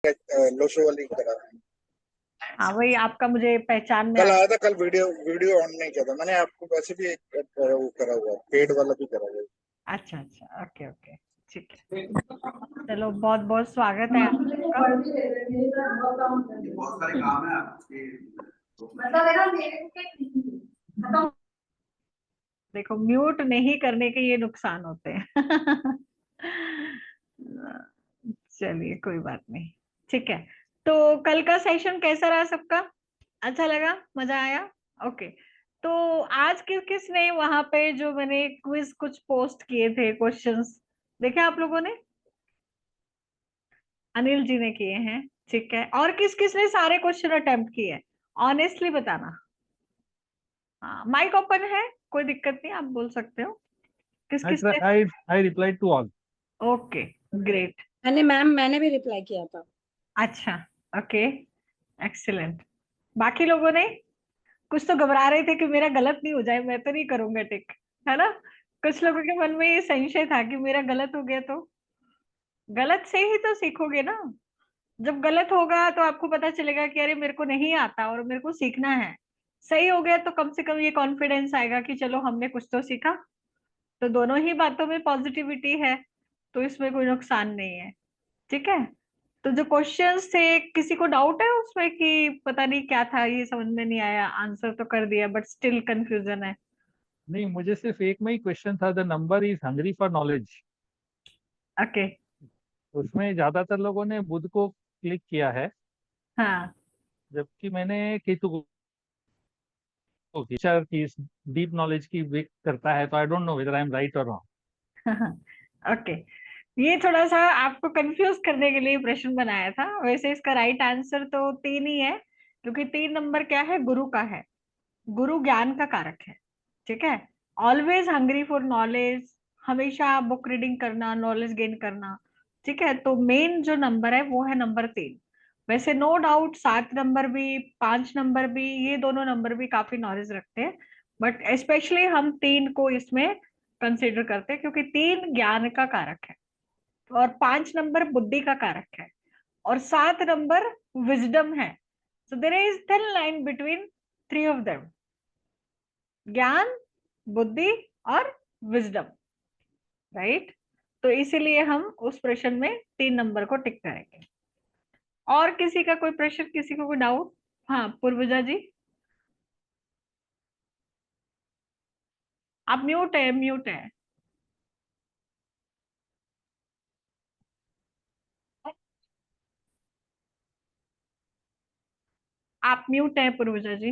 Lo Shu वाली की तरह। हाँ वही आपका मुझे पहचान में कल आ आया था, कल वीडियो वीडियो ऑन नहीं किया था मैंने। आपको वैसे भी वो करा हुआ है, पेड वाला भी करा हुआ है। अच्छा अच्छा, ओके ओके, ठीक है। चलो, बहुत बहुत स्वागत है आपका। बहुत सारे काम है आपके। देखो, म्यूट नहीं करने के ये नुकसान होते हैं। चलिए, कोई बात नहीं, ठीक है। तो कल का सेशन कैसा रहा सबका? अच्छा लगा? मजा आया? ओके। तो आज किस किस ने वहां पे जो मैंने क्विज कुछ पोस्ट किए थे, क्वेश्चंस देखे आप लोगों ने? अनिल जी ने किए हैं, ठीक है। और किस किस ने सारे क्वेश्चन अटेम्प्ट किए? ऑनेस्टली बताना। हाँ, माइक ओपन है, कोई दिक्कत नहीं, आप बोल सकते हो। किस I किस try, ने? I replied to all. Okay, great. मैंने भी रिप्लाई किया था। अच्छा, ओके, एक्सीलेंट। बाकी लोगों ने? कुछ तो घबरा रहे थे कि मेरा गलत नहीं हो जाए, मैं तो नहीं करूंगा टिक, है ना? कुछ लोगों के मन में ये संशय था कि मेरा गलत हो गया तो। गलत से ही तो सीखोगे ना। जब गलत होगा तो आपको पता चलेगा कि अरे मेरे को नहीं आता और मेरे को सीखना है। सही हो गया तो कम से कम ये कॉन्फिडेंस आएगा कि चलो हमने कुछ तो सीखा। तो दोनों ही बातों में पॉजिटिविटी है, तो इसमें कोई नुकसान नहीं है, ठीक है। तो जो क्वेश्चंस थे, किसी को डाउट है उसमें कि पता नहीं क्या था, ये समझ में नहीं आया, आंसर तो कर दिया बट स्टिल कंफ्यूजन है? नहीं, मुझे सिर्फ एक में ही क्वेश्चन था, the number is hungry for knowledge. Okay. उसमें ज्यादातर लोगों ने बुध को क्लिक किया है, हाँ। जबकि मैंने केतु को टीचर की डीप नॉलेज की वेट करता है, तो I don't know whether I am right और रॉन्ग। ओके। ये थोड़ा सा आपको कंफ्यूज करने के लिए प्रश्न बनाया था। वैसे इसका राइट आंसर तो 3 ही है, क्योंकि 3 नंबर क्या है? गुरु का है। गुरु ज्ञान का कारक है, ठीक है। ऑलवेज हंग्री फॉर नॉलेज, हमेशा बुक रीडिंग करना, नॉलेज गेन करना, ठीक है। तो मेन जो नंबर है वो है नंबर 3। वैसे नो डाउट 7 नंबर भी, 5 नंबर भी, ये दोनों नंबर भी काफी नॉलेज रखते हैं, बट स्पेशली हम 3 को इसमें कंसिडर करते हैं, क्योंकि 3 ज्ञान का कारक है, और 5 नंबर बुद्धि का कारक है, और 7 नंबर विजडम है। So there is thin line between 3 of them, ज्ञान, बुद्धि और विजडम, राइट। तो इसीलिए हम उस प्रश्न में 3 नंबर को टिक करेंगे। और किसी का कोई प्रश्न, किसी को कोई डाउट? हाँ, पूर्वजा जी, आप म्यूट है, म्यूट है। आप म्यूट है पूर्वजा जी,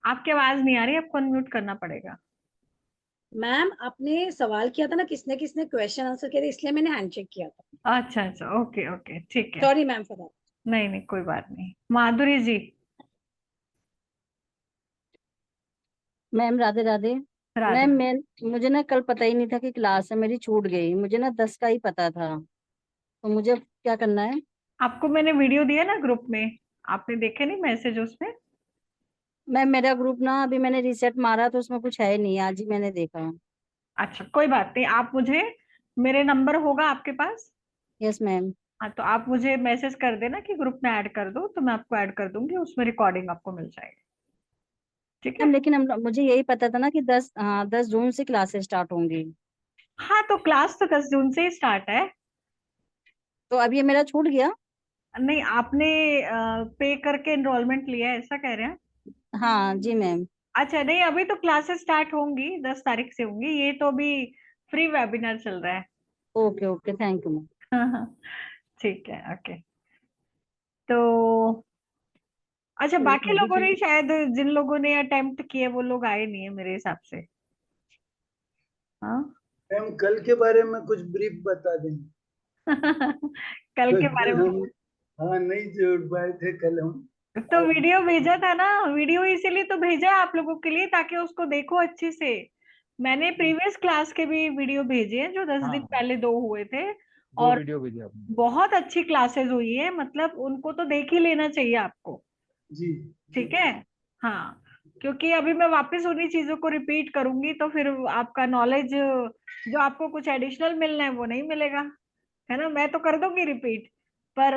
आपकी आवाज नहीं आ रही, आपको अनम्यूट करना पड़ेगा। मैम, आपने सवाल किया था ना किसने किसने क्वेश्चन आंसर किया था, इसलिए मैंने हैंड चेक किया था। अच्छा अच्छा, ओके ओके, ठीक है। Sorry ma'am for that. नहीं नहीं, कोई बात नहीं। माधुरी जी। मैम राधे राधे। राधे। मैम मैं मुझे ना कल पता ही नहीं था कि क्लास है मेरी, छूट गई। मुझे ना 10 का ही पता था, तो मुझे क्या करना है? आपको मैंने वीडियो दिया ना ग्रुप में, आपने देखे नहीं मैसेज उसमें? मैम मेरा ग्रुप ना अभी मैंने रीसेट मारा तो उसमें कुछ है नहीं, आज ही मैंने देखा। अच्छा, कोई बात नहीं, आप मुझे, मेरे नंबर होगा आपके पास? Yes ma'am. हाँ, तो आप मुझे मैसेज कर देना कि ग्रुप में ऐड कर दो, तो मैं आपको ऐड कर दूंगी, उसमें रिकॉर्डिंग आपको मिल जाएगी, ठीक है। मैम लेकिन हम मुझे यही पता था ना कि 10 जून से क्लासेस स्टार्ट होंगी। हाँ, तो क्लास तो 10 जून से ही स्टार्ट है। तो अब ये मेरा छूट गया? नहीं, आपने पे करके एनरोलमेंट लिया है, ऐसा कह रहे हैं? हाँ जी मैम। अच्छा, नहीं, अभी तो क्लासेस स्टार्ट होंगी, 10 तारीख से होंगी, ये तो अभी फ्री वेबिनार चल रहा है। Okay okay, thank you ma'am. ठीक है, ओके। तो अच्छा, बाकी लोगों मधुजी, ने शायद, जिन लोगों ने अटेम्प्ट किए वो लोग आए नहीं है मेरे हिसाब से। हाँ। मैम कल के बारे में कुछ ब्रीफ बता दें। कल के बारे कल में? हम, हाँ, नहीं जोड़ पाए थे कल हम। तो वीडियो भेजा था ना, वीडियो इसीलिए तो भेजा है आप लोगों के लिए, ताकि उसको देखो अच्छे से। मैंने प्रीवियस क्लास के भी वीडियो भेजे हैं, जो 10 दिन हाँ, पहले 2 हुए थे, दो और वीडियो भेजे आपने। बहुत अच्छी क्लासेस हुई है, मतलब उनको तो देख ही लेना चाहिए आपको, जी जी। ठीक है। हाँ, क्योंकि अभी मैं वापस उन्हीं चीजों को रिपीट करूंगी, तो फिर आपका नॉलेज जो आपको कुछ एडिशनल मिलना है वो नहीं मिलेगा, है ना, मैं तो कर दूंगी रिपीट, पर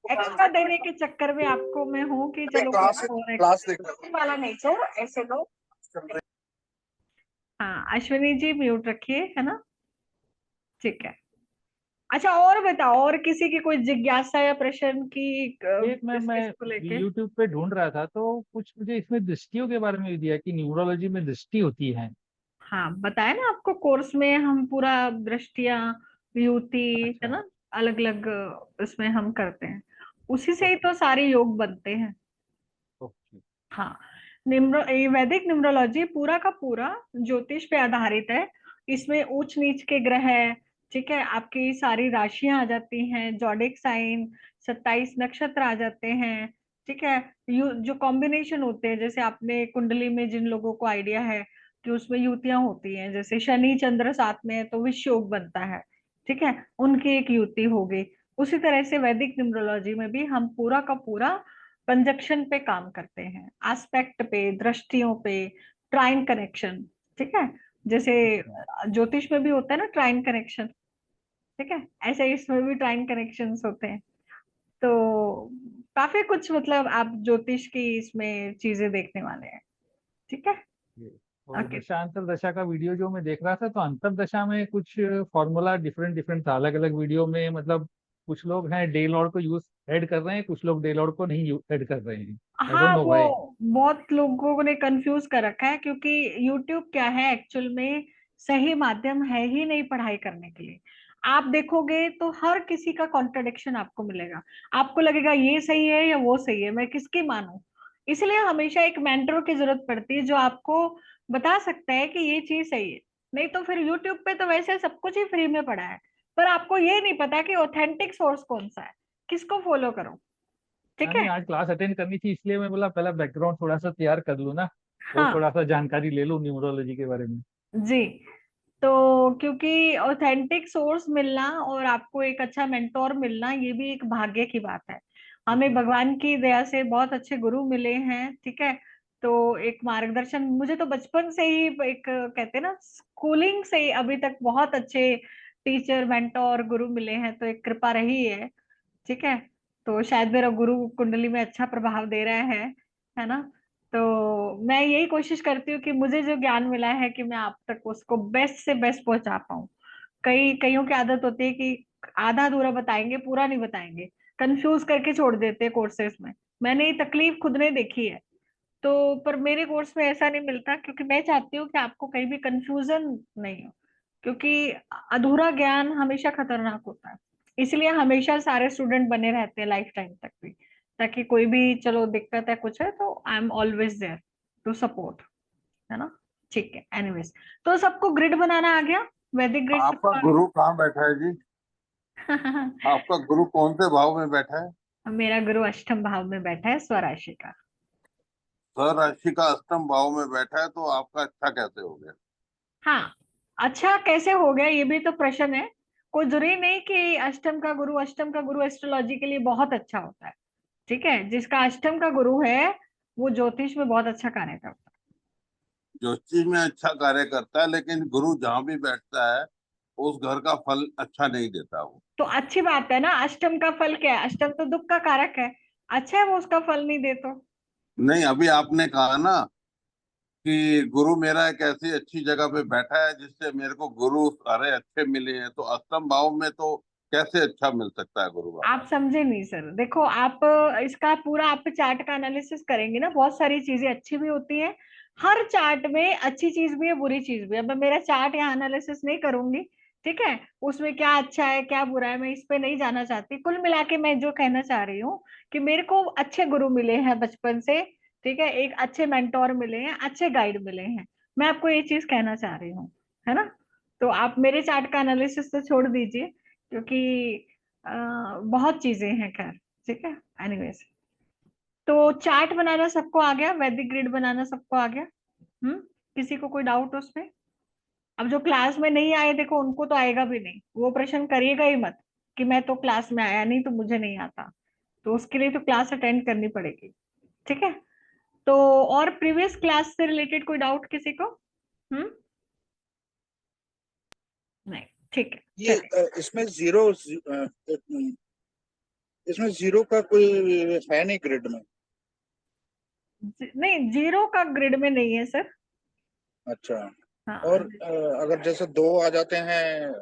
एक्स्ट्रा देने के चक्कर में आपको मैं हूँ कि चलो क्लास देख वाला नहीं सर, ऐसे लो। हाँ अश्विनी जी म्यूट रखिए, है ना, ठीक है। अच्छा और बताओ, और किसी की कोई जिज्ञासा या प्रश्न की एक मैं इसको लेके? यूट्यूब पे ढूंढ रहा था तो कुछ मुझे इसमें दृष्टियों के बारे में भी दिया कि न्यूमरोलॉजी में दृष्टि होती है। हाँ बताया ना आपको, कोर्स में हम पूरा दृष्टियां, विभूति, है अच्छा। ना, अलग अलग इसमें हम करते हैं, उसी से ही ओके। तो सारे योग बनते हैं। ओके। हाँ, ये वैदिक न्यूमरोलॉजी पूरा का पूरा ज्योतिष पे आधारित है। इसमें ऊंच नीच के ग्रह है, ठीक है, आपकी सारी राशियां आ जाती हैं, जॉडिक साइन, 27 नक्षत्र आ जाते हैं, ठीक है। जो कॉम्बिनेशन होते हैं, जैसे आपने कुंडली में जिन लोगों को आइडिया है कि उसमें युतियां होती हैं, जैसे शनि चंद्र साथ में है तो विष योग बनता है, ठीक है, उनकी एक युति होगी। उसी तरह से वैदिक न्यूमरोलॉजी में भी हम पूरा का पूरा कंजक्शन पे काम करते हैं, एस्पेक्ट पे, दृष्टियों पे, ट्राइन कनेक्शन, ठीक है। जैसे अच्छा। ज्योतिष में भी होता है ना ट्राइन कनेक्शन, ठीक है, ऐसे इसमें भी ट्राइन कनेक्शंस होते हैं। तो काफी कुछ, मतलब आप ज्योतिष की इसमें चीजें देखने वाले हैं, ठीक है। ये और ओके। दशा अंतर दशा का वीडियो जो मैं देख रहा था तो अंतर दशा में कुछ फॉर्मूला डिफरेंट डिफरेंट था अलग अलग वीडियो में, मतलब कुछ लोग हैं डे लॉर्ड को यूज ऐड कर रहे हैं, कुछ लोग डे लॉर्ड को नहीं ऐड कर रहे हैं। आई डोंट हाँ नो वो व्हाई। बहुत लोगों ने कंफ्यूज कर रखा है, क्योंकि यूट्यूब क्या है एक्चुअल में, सही माध्यम है ही नहीं पढ़ाई करने के लिए। आप देखोगे तो हर किसी का कॉन्ट्रडिक्शन आपको मिलेगा, आपको लगेगा ये सही है या वो सही है, मैं किसकी मानूं। इसलिए हमेशा एक मेंटर की जरूरत पड़ती है जो आपको बता सकता है कि ये चीज सही है। नहीं तो फिर यूट्यूब पे तो वैसे सब कुछ ही फ्री में पड़ा है, पर आपको ये नहीं पता कि ऑथेंटिक सोर्स कौन सा है, किसको फॉलो करो, ठीक है। नहीं, आज क्लास अटेंड करनी थी इसलिए मैं बोला पहला बैकग्राउंड थोड़ा सा तैयार कर लूँ ना, और हाँ थोड़ा सा जानकारी ले लूँ न्यूमरोलॉजी के बारे में। जी, तो क्योंकि ऑथेंटिक सोर्स मिलना और आपको एक अच्छा मेंटोर मिलना, ये भी एक भाग्य की बात है। हमें जी। भगवान की दया से बहुत अच्छे गुरु मिले हैं, ठीक है। तो एक मार्गदर्शन मुझे तो बचपन से ही, एक कहते हैं ना, स्कूलिंग से ही अभी तक बहुत अच्छे टीचर, मेंटोर, गुरु मिले हैं, तो एक कृपा रही है, ठीक है। तो शायद मेरा गुरु कुंडली में अच्छा प्रभाव दे रहा है ना। तो मैं यही कोशिश करती हूँ कि मुझे जो ज्ञान मिला है कि मैं आप तक उसको बेस्ट से बेस्ट पहुंचा पाऊँ। कईयों की आदत होती है कि आधा अधूरा बताएंगे, पूरा नहीं बताएंगे, कंफ्यूज करके छोड़ देते हैं कोर्सेज में। मैंने ये तकलीफ खुद ने देखी है। तो पर मेरे कोर्स में ऐसा नहीं मिलता, क्योंकि मैं चाहती हूँ कि आपको कहीं भी कंफ्यूजन नहीं हो, क्योंकि अधूरा ज्ञान हमेशा खतरनाक होता है। इसलिए हमेशा सारे स्टूडेंट बने रहते हैं लाइफ टाइम तक भी, ताकि कोई भी चलो दिक्कत है कुछ है तो I am always there to support, है ना, ठीक है। एनीवेज, तो सबको ग्रिड बनाना आ गया, वैदिक ग्रिड आपका सबको आ गुरु कहाँ बैठा है जी? गया। आपका गुरु कौन से भाव में बैठा है? मेरा गुरु अष्टम भाव में बैठा है, स्वराशि का। सर राशि का अष्टम भाव में बैठा है तो आपका अच्छा कैसे हो गया? हाँ, अच्छा कैसे हो गया ये भी तो प्रश्न है। कोई जरूरी नहीं कि अष्टम का गुरु एस्ट्रोलॉजी के लिए बहुत अच्छा होता है, ठीक है। जिसका अष्टम का गुरु है वो ज्योतिष में बहुत अच्छा कार्य करता ज्योतिष में अच्छा कार्य करता है लेकिन गुरु जहाँ भी बैठता है उस घर का फल अच्छा नहीं देता वो। है। तो अच्छी बात है ना, अष्टम का फल क्या है, अष्टम तो दुख का कारक है, अच्छा है वो उसका फल नहीं दे तो। नहीं, अभी आपने कहा ना कि गुरु मेरा एक ऐसी अच्छी जगह पे बैठा है जिससे मेरे को गुरु सारे अच्छे मिले हैं, तो अष्टम भाव में तो कैसे अच्छा मिल सकता है गुरु बाबा? आप समझे नहीं सर, देखो आप इसका पूरा आप चार्ट का एनालिसिस करेंगे ना, बहुत सारी चीजें अच्छी भी होती हैं, हर चार्ट में अच्छी चीज भी है बुरी चीज भी है। अब मैं मेरा चार्ट यहाँ एनालिसिस नहीं करूंगी, ठीक है, उसमें क्या अच्छा है क्या बुरा है मैं इस पे नहीं जाना चाहती। कुल मिला के मैं जो कहना चाह रही हूँ कि मेरे को अच्छे गुरु मिले हैं बचपन से, ठीक है, एक अच्छे मेंटोर मिले हैं, अच्छे गाइड मिले हैं, मैं आपको ये चीज कहना चाह रही हूँ, है ना। तो आप मेरे चार्ट का एनालिसिस तो छोड़ दीजिए, क्योंकि बहुत चीजें हैं, खैर, ठीक है। एनीवेज, तो चार्ट बनाना सबको आ गया, वैदिक ग्रिड बनाना सबको आ गया। किसी को कोई डाउट उसमें? अब जो क्लास में नहीं आए देखो उनको तो आएगा भी नहीं, वो प्रश्न करिएगा ही मत कि मैं तो क्लास में आया नहीं तो मुझे नहीं आता। तो उसके लिए तो क्लास अटेंड करनी पड़ेगी, ठीक है। तो और प्रीवियस क्लास से रिलेटेड कोई डाउट किसी को? हम्म नहीं, ठीक है, ये चलिए। इसमें जीरो इसमें जीरो का कोई है नहीं ग्रिड में। नहीं, जीरो का ग्रिड में नहीं है सर। अच्छा। और हाँ, अगर जैसे दो आ जाते हैं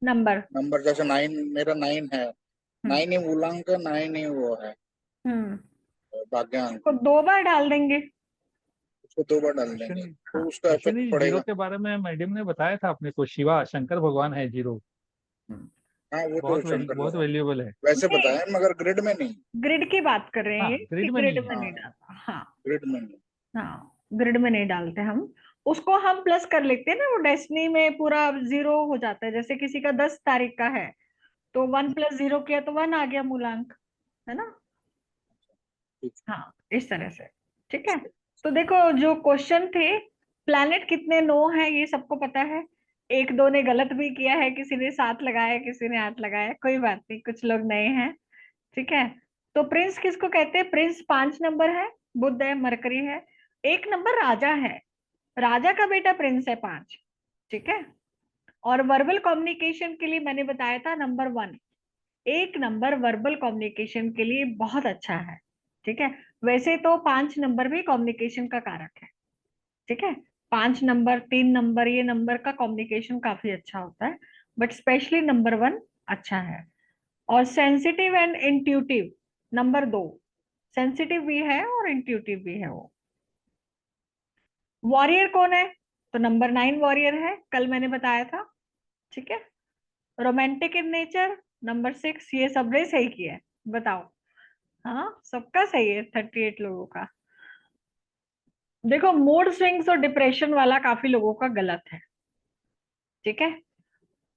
नंबर। नंबर, जैसे नाइन, मेरा नाइन है, हम्म। नाइन ही मूलांक है, नाइन ही वो है हम्म। भाग्यांक, को 2 बार डाल देंगे। उसको दो बार डाल देंगे एक्चुअली तो हाँ। उसका इफेक्ट एक्चुअली जीरो पड़ेगा। के बारे में मैडम ने बताया था अपने को, शिवा शंकर भगवान है जीरो। हम्म। हाँ वो तो शंकर बहुत भगवान वैल्यूएबल है। वैसे नहीं, बताया, मगर ग्रिड में नहीं। ग्रिड की बात कर रहे हाँ हैं कि ग्रिड में ग्रिड नहीं है। में नहीं हाँ डालता। हाँ। ग्रिड में नहीं। हाँ, ग्रिड में नहीं डालते हम। उसको हम प्लस कर लेते हैं ना, वो डेस्टिनी में पूरा जीरो हो जाता है। जैसे किसी का 10 तारीख का है, तो 1 + 0 किया तो 1 आ गया मूलांक, है ना। ठीक। हाँ, इस तरह से। ठीक है। तो देखो, जो क्वेश्चन थे, प्लैनेट कितने 9 है ये सबको पता है। एक दो ने गलत भी किया है, किसी ने 7 लगाया, किसी ने 8 लगाया, कोई बात नहीं, कुछ लोग नए हैं। ठीक है। तो प्रिंस किसको कहते हैं? प्रिंस 5 नंबर है, बुध है, मरकरी है। 1 नंबर राजा है, राजा का बेटा प्रिंस है 5। ठीक है। और वर्बल कम्युनिकेशन के लिए मैंने बताया था नंबर 1। 1 नंबर वर्बल कम्युनिकेशन के लिए बहुत अच्छा है। ठीक है। वैसे तो 5 नंबर भी कम्युनिकेशन का कारक है। ठीक है। 5 नंबर, 3 नंबर, ये नंबर का कम्युनिकेशन काफी अच्छा होता है, बट स्पेशली नंबर 1 अच्छा है। और sensitive and intuitive, number 2। Sensitive भी है और इंट्यूटिव भी है वो। वॉरियर कौन है? तो नंबर 9 वॉरियर है, कल मैंने बताया था। ठीक है। Romantic in nature, number 6। ये सबने सही किया है, बताओ। हाँ, सबका सही है, 38 लोगों का। देखो, मूड स्विंग्स और डिप्रेशन वाला काफी लोगों का गलत है। ठीक है।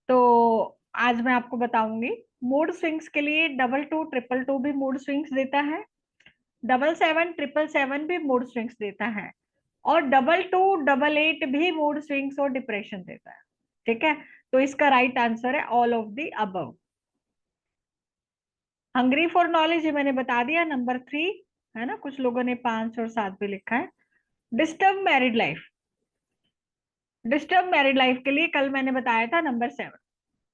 तो आज मैं आपको बताऊंगी। मूड स्विंग्स के लिए 22 222 भी मूड स्विंग्स देता है, 77 777 भी मूड स्विंग्स देता है, और 22 88 भी मूड स्विंग्स और डिप्रेशन देता है। ठीक है। तो इसका राइट आंसर है all of the above. Hungry for knowledge, ये मैंने बता दिया, नंबर 3 है ना। कुछ लोगों ने 5 और 7 भी लिखा है। Disturb married life, disturb married life के लिए कल मैंने बताया था नंबर 7,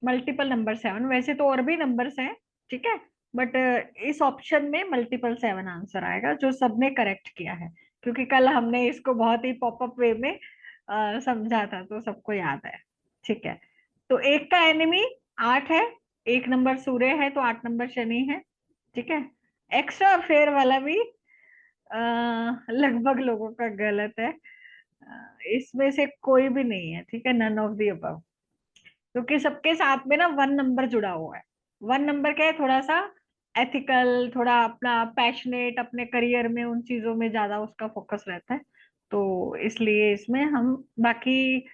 मल्टीपल नंबर 7। वैसे तो और भी नंबर्स हैं, ठीक है, बट इस ऑप्शन में मल्टीपल 7 आंसर आएगा, जो सबने करेक्ट किया है, क्योंकि कल हमने इसको बहुत ही पॉपअप वे में समझा था, तो सबको याद है। ठीक है। तो एक का एनिमी 8 है, 1 नंबर सूर्य है, तो 8 नंबर शनि है। ठीक है। एक्स्ट्रा अफेयर वाला भी लगभग लोगों का गलत है। इसमें से कोई भी नहीं है। ठीक है, नन ऑफ दी अबव। क्योंकि सबके साथ में ना 1 नंबर जुड़ा हुआ है। 1 नंबर क्या है, थोड़ा सा एथिकल, थोड़ा अपना पैशनेट, अपने करियर में उन चीजों में ज्यादा उसका फोकस रहता है। तो इसलिए इसमें हम बाकी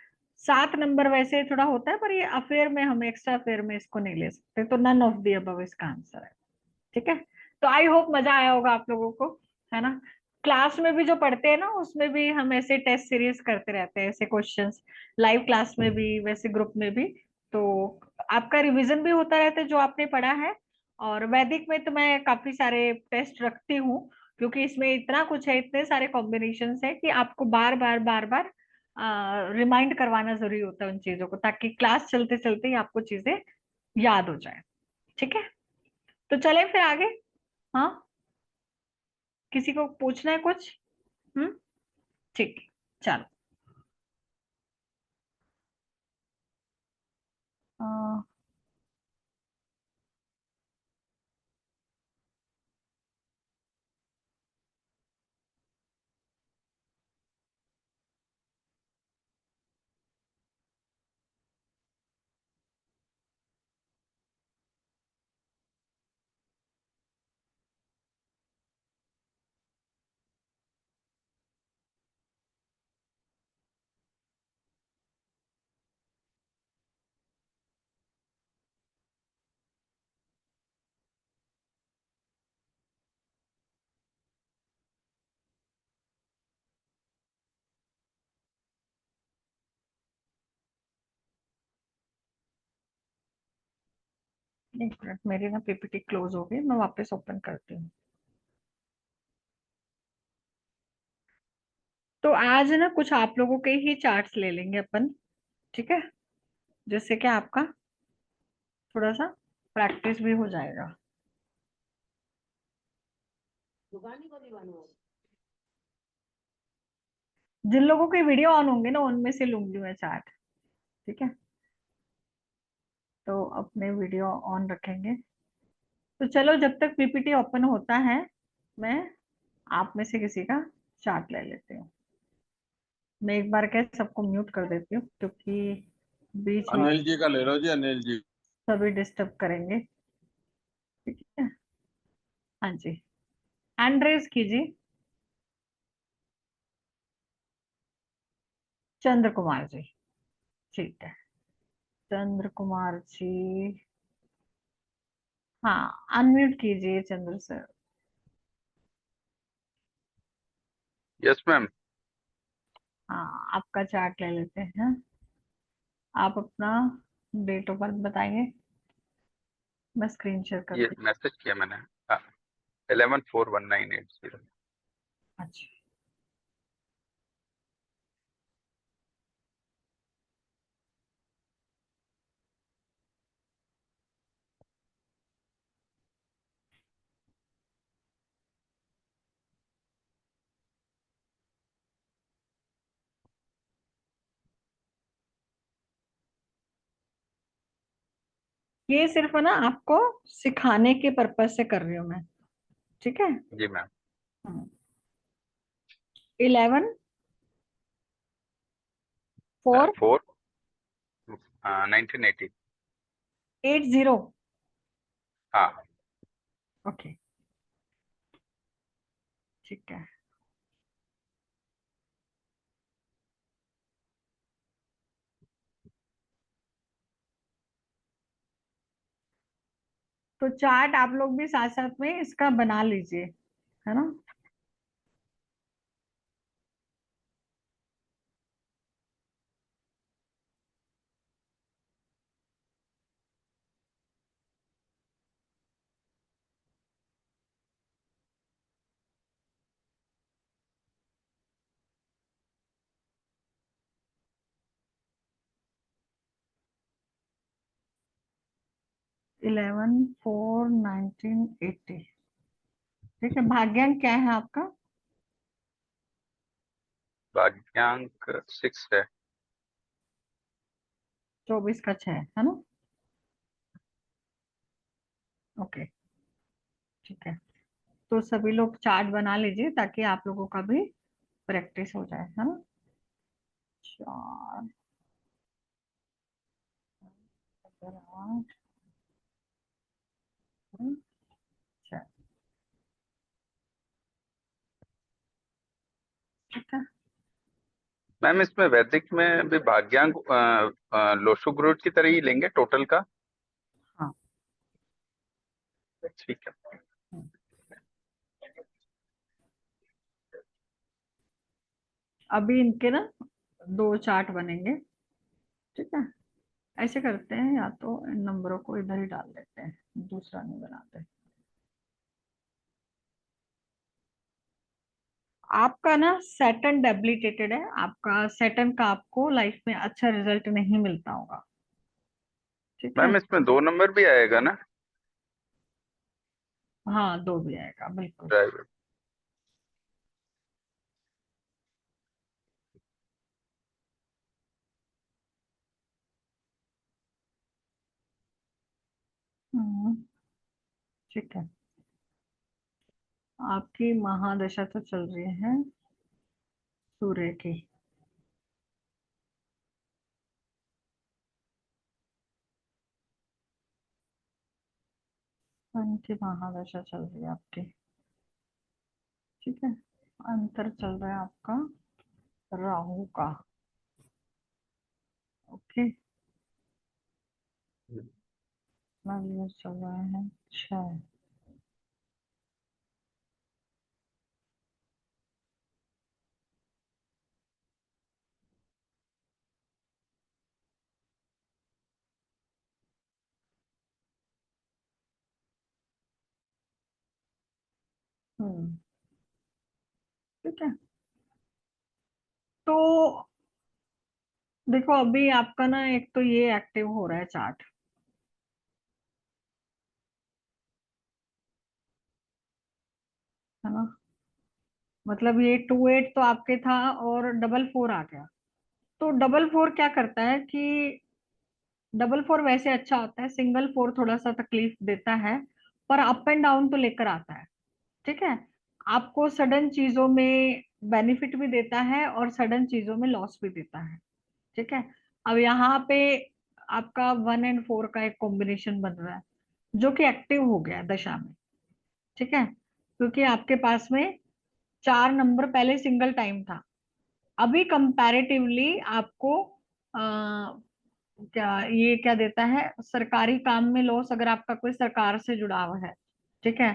7 नंबर वैसे थोड़ा होता है, पर ये अफेयर में हम एक्स्ट्रा अफेयर में इसको नहीं ले सकते, तो नन ऑफ दी अबव इसका आंसर है। ठीक है। तो आई होप मजा आया होगा आप लोगों को, है ना। क्लास में भी जो पढ़ते हैं ना, उसमें भी हम ऐसे टेस्ट सीरीज करते रहते हैं, ऐसे क्वेश्चंस, लाइव क्लास में भी, वैसे ग्रुप में भी। तो आपका रिवीजन भी होता रहता है जो आपने पढ़ा है। और वैदिक में तो मैं काफी सारे टेस्ट रखती हूँ, क्योंकि इसमें इतना कुछ है, इतने सारे कॉम्बिनेशन है कि आपको बार बार बार बार रिमाइंड करवाना जरूरी होता है उन चीजों को, ताकि क्लास चलते चलते ही आपको चीजें याद हो जाए। ठीक है। तो चलें फिर आगे। हाँ, किसी को पूछना है कुछ? हम्म। ठीक है, चलो। अ, एक मिनट, मेरी ना पीपीटी क्लोज हो गई, मैं वापस ओपन करती हूँ। तो आज ना कुछ आप लोगों के ही चार्ट्स ले लेंगे अपन। ठीक है। जिससे कि आपका थोड़ा सा प्रैक्टिस भी हो जाएगा। जिन लोगों के वीडियो ऑन होंगे ना उनमें से लूंगी मैं चार्ट, ठीक है? तो अपने वीडियो ऑन रखेंगे। तो चलो जब तक पीपीटी ओपन होता है मैं आप में से किसी का चार्ट ले लेती हूँ। मैं एक बार क्या सबको म्यूट कर देती हूँ क्योंकि बीच में अनिल जी का ले लो जी, अनिल जी। सभी डिस्टर्ब करेंगे, ठीक है? हाँ जी, हैंड रेज कीजिए। चंद्र कुमार जी, ठीक है। चंद्र कुमार जी, हाँ अनम्यूट कीजिए चंद्र सर। Yes ma'am. हाँ आपका चार्ट ले लेते हैं। आप अपना डेट ऑफ बर्थ बताइए, मैं स्क्रीन शेयर ये करती मैसेज किया मैंने। हाँ, 11/4/1980। हूँ। अच्छा, ये सिर्फ ना आपको सिखाने के पर्पज से कर रही हूँ मैं, ठीक है? जी मैम। 11 4 4 1980। 80। हाँ ओके, ठीक है। तो चार्ट आप लोग भी साथ साथ में इसका बना लीजिए, है ना? इलेवन 4/1980, ठीक है। भाग्यांक क्या है आपका? भाग्यांक 6 है। 24 का 6 है ना? ओके, ठीक है। तो सभी लोग चार्ट बना लीजिए ताकि आप लोगों का भी प्रैक्टिस हो जाए, है ना? 4 8 6, ठीक है। मैम इसमें वैदिक में भी भाग्यांक लोशुग्रोट की तरह ही लेंगे टोटल का। हाँ, ठीक है। अभी इनके ना 2 चार्ट बनेंगे, ठीक है? ऐसे करते हैं, या तो इन नंबरों को इधर ही डाल देते हैं, दूसरा नहीं बनाते। आपका ना सैटर्न डेबिलिटेटेड है, आपका सैटर्न का आपको लाइफ में अच्छा रिजल्ट नहीं मिलता होगा, ठीक है? मैम इसमें 2 नंबर भी आएगा ना? हाँ 2 भी आएगा, बिल्कुल। ड्राइवर। हम्म, ठीक है। आपकी महादशा तो चल रही है सूर्य की, सन की महादशा चल रही है आपकी, ठीक है। अंतर चल रहा है आपका राहु का, ओके। नालियर चल रहा है 6। ठीक है। तो देखो अभी आपका ना एक तो ये एक्टिव हो रहा है चार्ट, है ना, मतलब ये 2 8 तो आपके था और 4 4 आ गया। तो 4 4 क्या करता है कि 4 4 वैसे अच्छा होता है, सिंगल 4 थोड़ा सा तकलीफ देता है, पर अप एंड डाउन तो लेकर आता है। ठीक है, आपको सडन चीजों में बेनिफिट भी देता है और सडन चीजों में लॉस भी देता है। ठीक है, अब यहाँ पे आपका 1 और 4 का एक कॉम्बिनेशन बन रहा है जो कि एक्टिव हो गया है दशा में। ठीक है, क्योंकि आपके पास में 4 नंबर पहले सिंगल टाइम था, अभी कंपैरेटिवली आपको क्या ये क्या देता है, सरकारी काम में लॉस, अगर आपका कोई सरकार से जुड़ा हुआ है, ठीक है,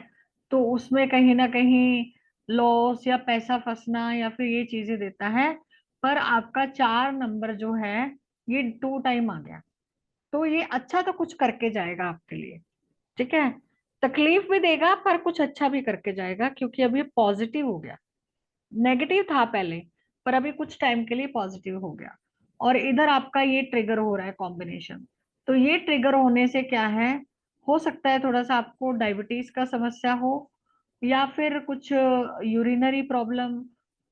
तो उसमें कहीं ना कहीं लॉस या पैसा फंसना या फिर ये चीजें देता है। पर आपका 4 नंबर जो है ये 2 टाइम आ गया, तो ये अच्छा तो कुछ करके जाएगा आपके लिए। ठीक है, तकलीफ भी देगा पर कुछ अच्छा भी करके जाएगा, क्योंकि अभी पॉजिटिव हो गया, नेगेटिव था पहले पर अभी कुछ टाइम के लिए पॉजिटिव हो गया। और इधर आपका ये ट्रिगर हो रहा है कॉम्बिनेशन। तो ये ट्रिगर होने से क्या है, हो सकता है थोड़ा सा आपको डायबिटीज का समस्या हो, या फिर कुछ यूरिनरी प्रॉब्लम,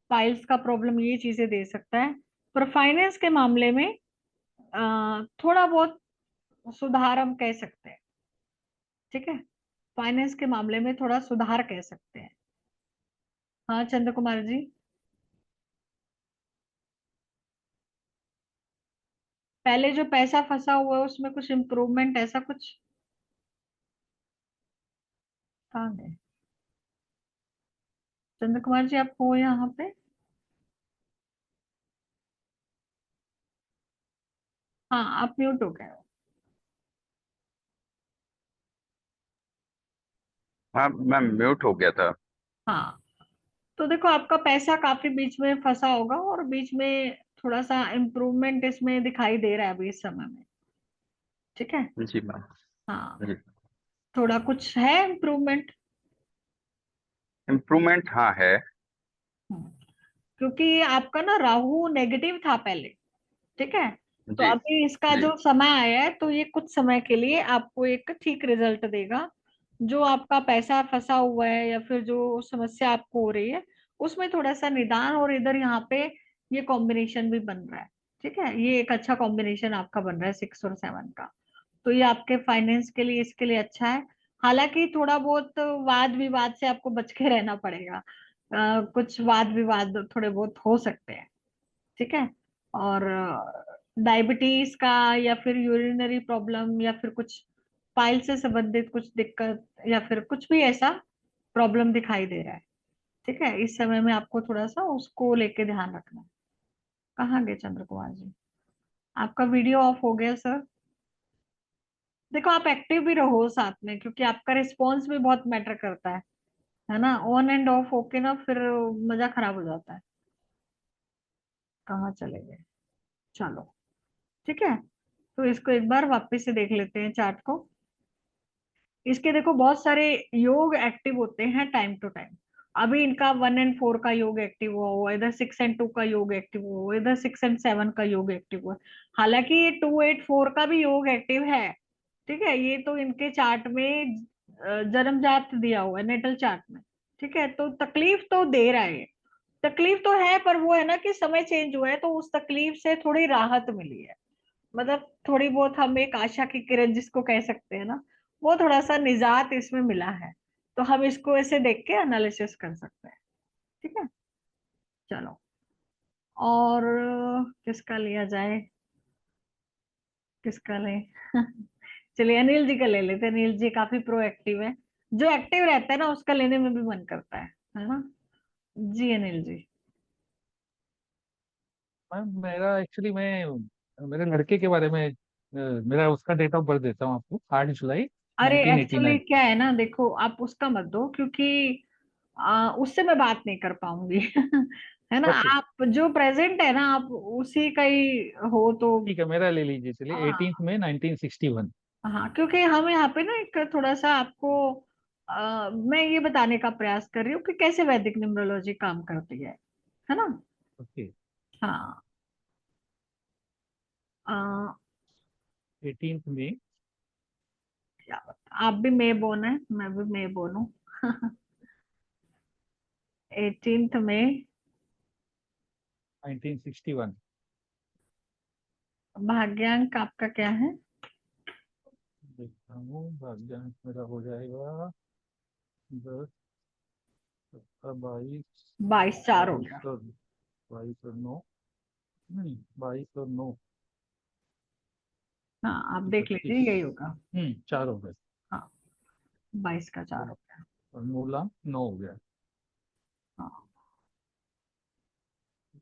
पाइल्स का प्रॉब्लम, ये चीजें दे सकता है। पर फाइनेंस के मामले में थोड़ा बहुत सुधार हम कह सकते हैं। ठीक है, फाइनेंस के मामले में थोड़ा सुधार कह सकते हैं। हाँ चंद्र कुमार जी, पहले जो पैसा फंसा हुआ है उसमें कुछ इम्प्रूवमेंट ऐसा कुछ कहाँ गए चंद्र कुमार जी, आप हो यहाँ पे? हाँ आप म्यूट हो गए हो। हाँ मैम, म्यूट हो गया था। हाँ, तो देखो आपका पैसा काफी बीच में फंसा होगा और बीच में थोड़ा सा इम्प्रूवमेंट इसमें दिखाई दे रहा है अभी इस समय में। ठीक है, जी मैम। हाँ, जी, थोड़ा कुछ है इम्प्रूवमेंट। इम्प्रूवमेंट हाँ है। क्योंकि आपका ना राहु नेगेटिव था पहले। ठीक है, तो जी। अभी इसका जी। जो समय आया है तो ये कुछ समय के लिए आपको एक ठीक रिजल्ट देगा। जो आपका पैसा फंसा हुआ है या फिर जो समस्या आपको हो रही है उसमें थोड़ा सा निदान, और इधर यहाँ पे ये कॉम्बिनेशन भी बन रहा है। ठीक है, ये एक अच्छा कॉम्बिनेशन आपका बन रहा है 6 और 7 का। तो ये आपके फाइनेंस के लिए, इसके लिए अच्छा है। हालांकि थोड़ा बहुत वाद विवाद से आपको बच के रहना पड़ेगा, कुछ वाद विवाद थोड़े बहुत हो सकते हैं। ठीक है, और डायबिटीज का या फिर यूरिनरी प्रॉब्लम या फिर कुछ पाइल से संबंधित कुछ दिक्कत या फिर कुछ भी ऐसा प्रॉब्लम दिखाई दे रहा है। ठीक है, इस समय में आपको थोड़ा सा उसको लेके ध्यान रखना है। कहाँ गए चंद्र कुमार जी? आपका वीडियो ऑफ हो गया सर। देखो आप एक्टिव भी रहो साथ में, क्योंकि आपका रिस्पॉन्स भी बहुत मैटर करता है ना, ऑन एंड ऑफ होके ना फिर मजा खराब हो जाता है। कहाँ चले गए? चलो, ठीक है, तो इसको एक बार वापस से देख लेते हैं चार्ट को। इसके देखो बहुत सारे योग एक्टिव होते हैं टाइम टू टाइम। अभी इनका 1 और 4 का योग एक्टिव हुआ, इधर 6 और 2 का योग एक्टिव हुआ, इधर 6 और 7 का योग एक्टिव हुआ। हालांकि ये 2 8 4 का भी योग एक्टिव है। ठीक है, ये तो इनके चार्ट में जन्मजात दिया हुआ है, नेटल चार्ट में। ठीक है, तो तकलीफ तो दे रहा है ये। तकलीफ तो है, पर वो है ना कि समय चेंज हुआ है तो उस तकलीफ से थोड़ी राहत मिली है। मतलब थोड़ी बहुत हम एक आशा की किरण जिसको कह सकते हैं ना, वो थोड़ा सा निजात इसमें मिला है। तो हम इसको ऐसे देख के एनालिसिस कर सकते हैं। ठीक है, चलो, और किसका लिया जाए, किसका ले चलिए अनिल जी का ले लेते हैं। अनिल जी काफी प्रोएक्टिव है, जो एक्टिव रहता है ना उसका लेने में भी मन करता है ना। जी अनिल जी। मैम मेरा एक्चुअली मैं मेरे लड़के के बारे में मेरा उसका डेट ऑफ बर्थ देता हूँ आपको, 8 जुलाई अरे एक्चुअली 1989। क्या है ना, देखो आप उसका मत दो, क्योंकि उससे मैं बात नहीं कर पाऊंगी है ना, ओके, आप जो प्रेजेंट है ना आप उसी का ही हो तो। ठीक है, मेरा ले लीजिए, चलिए हाँ 18 मई 1961। हाँ, क्योंकि हम यहाँ पे ना एक थोड़ा सा आपको मैं ये बताने का प्रयास कर रही हूँ कि कैसे वैदिक न्यूमरोलॉजी काम करती है ना। ओके। हाँ, 18th में क्या बता, आप भी मे बोन है, मैं भी मे बोन हूँ। 18th में 1961। भाग्यांक आपका क्या है? देखता हूँ, भाग्यांक मेरा हो जाएगा 10, 22, 22 4 हो 22 गया। और 22 और 9, नहीं 22 और 9, हाँ आप देख 31। लीजिए, यही होगा। 4 हो गए। हाँ 22 का 4 हो गया। और मूला 9 हो गया। हाँ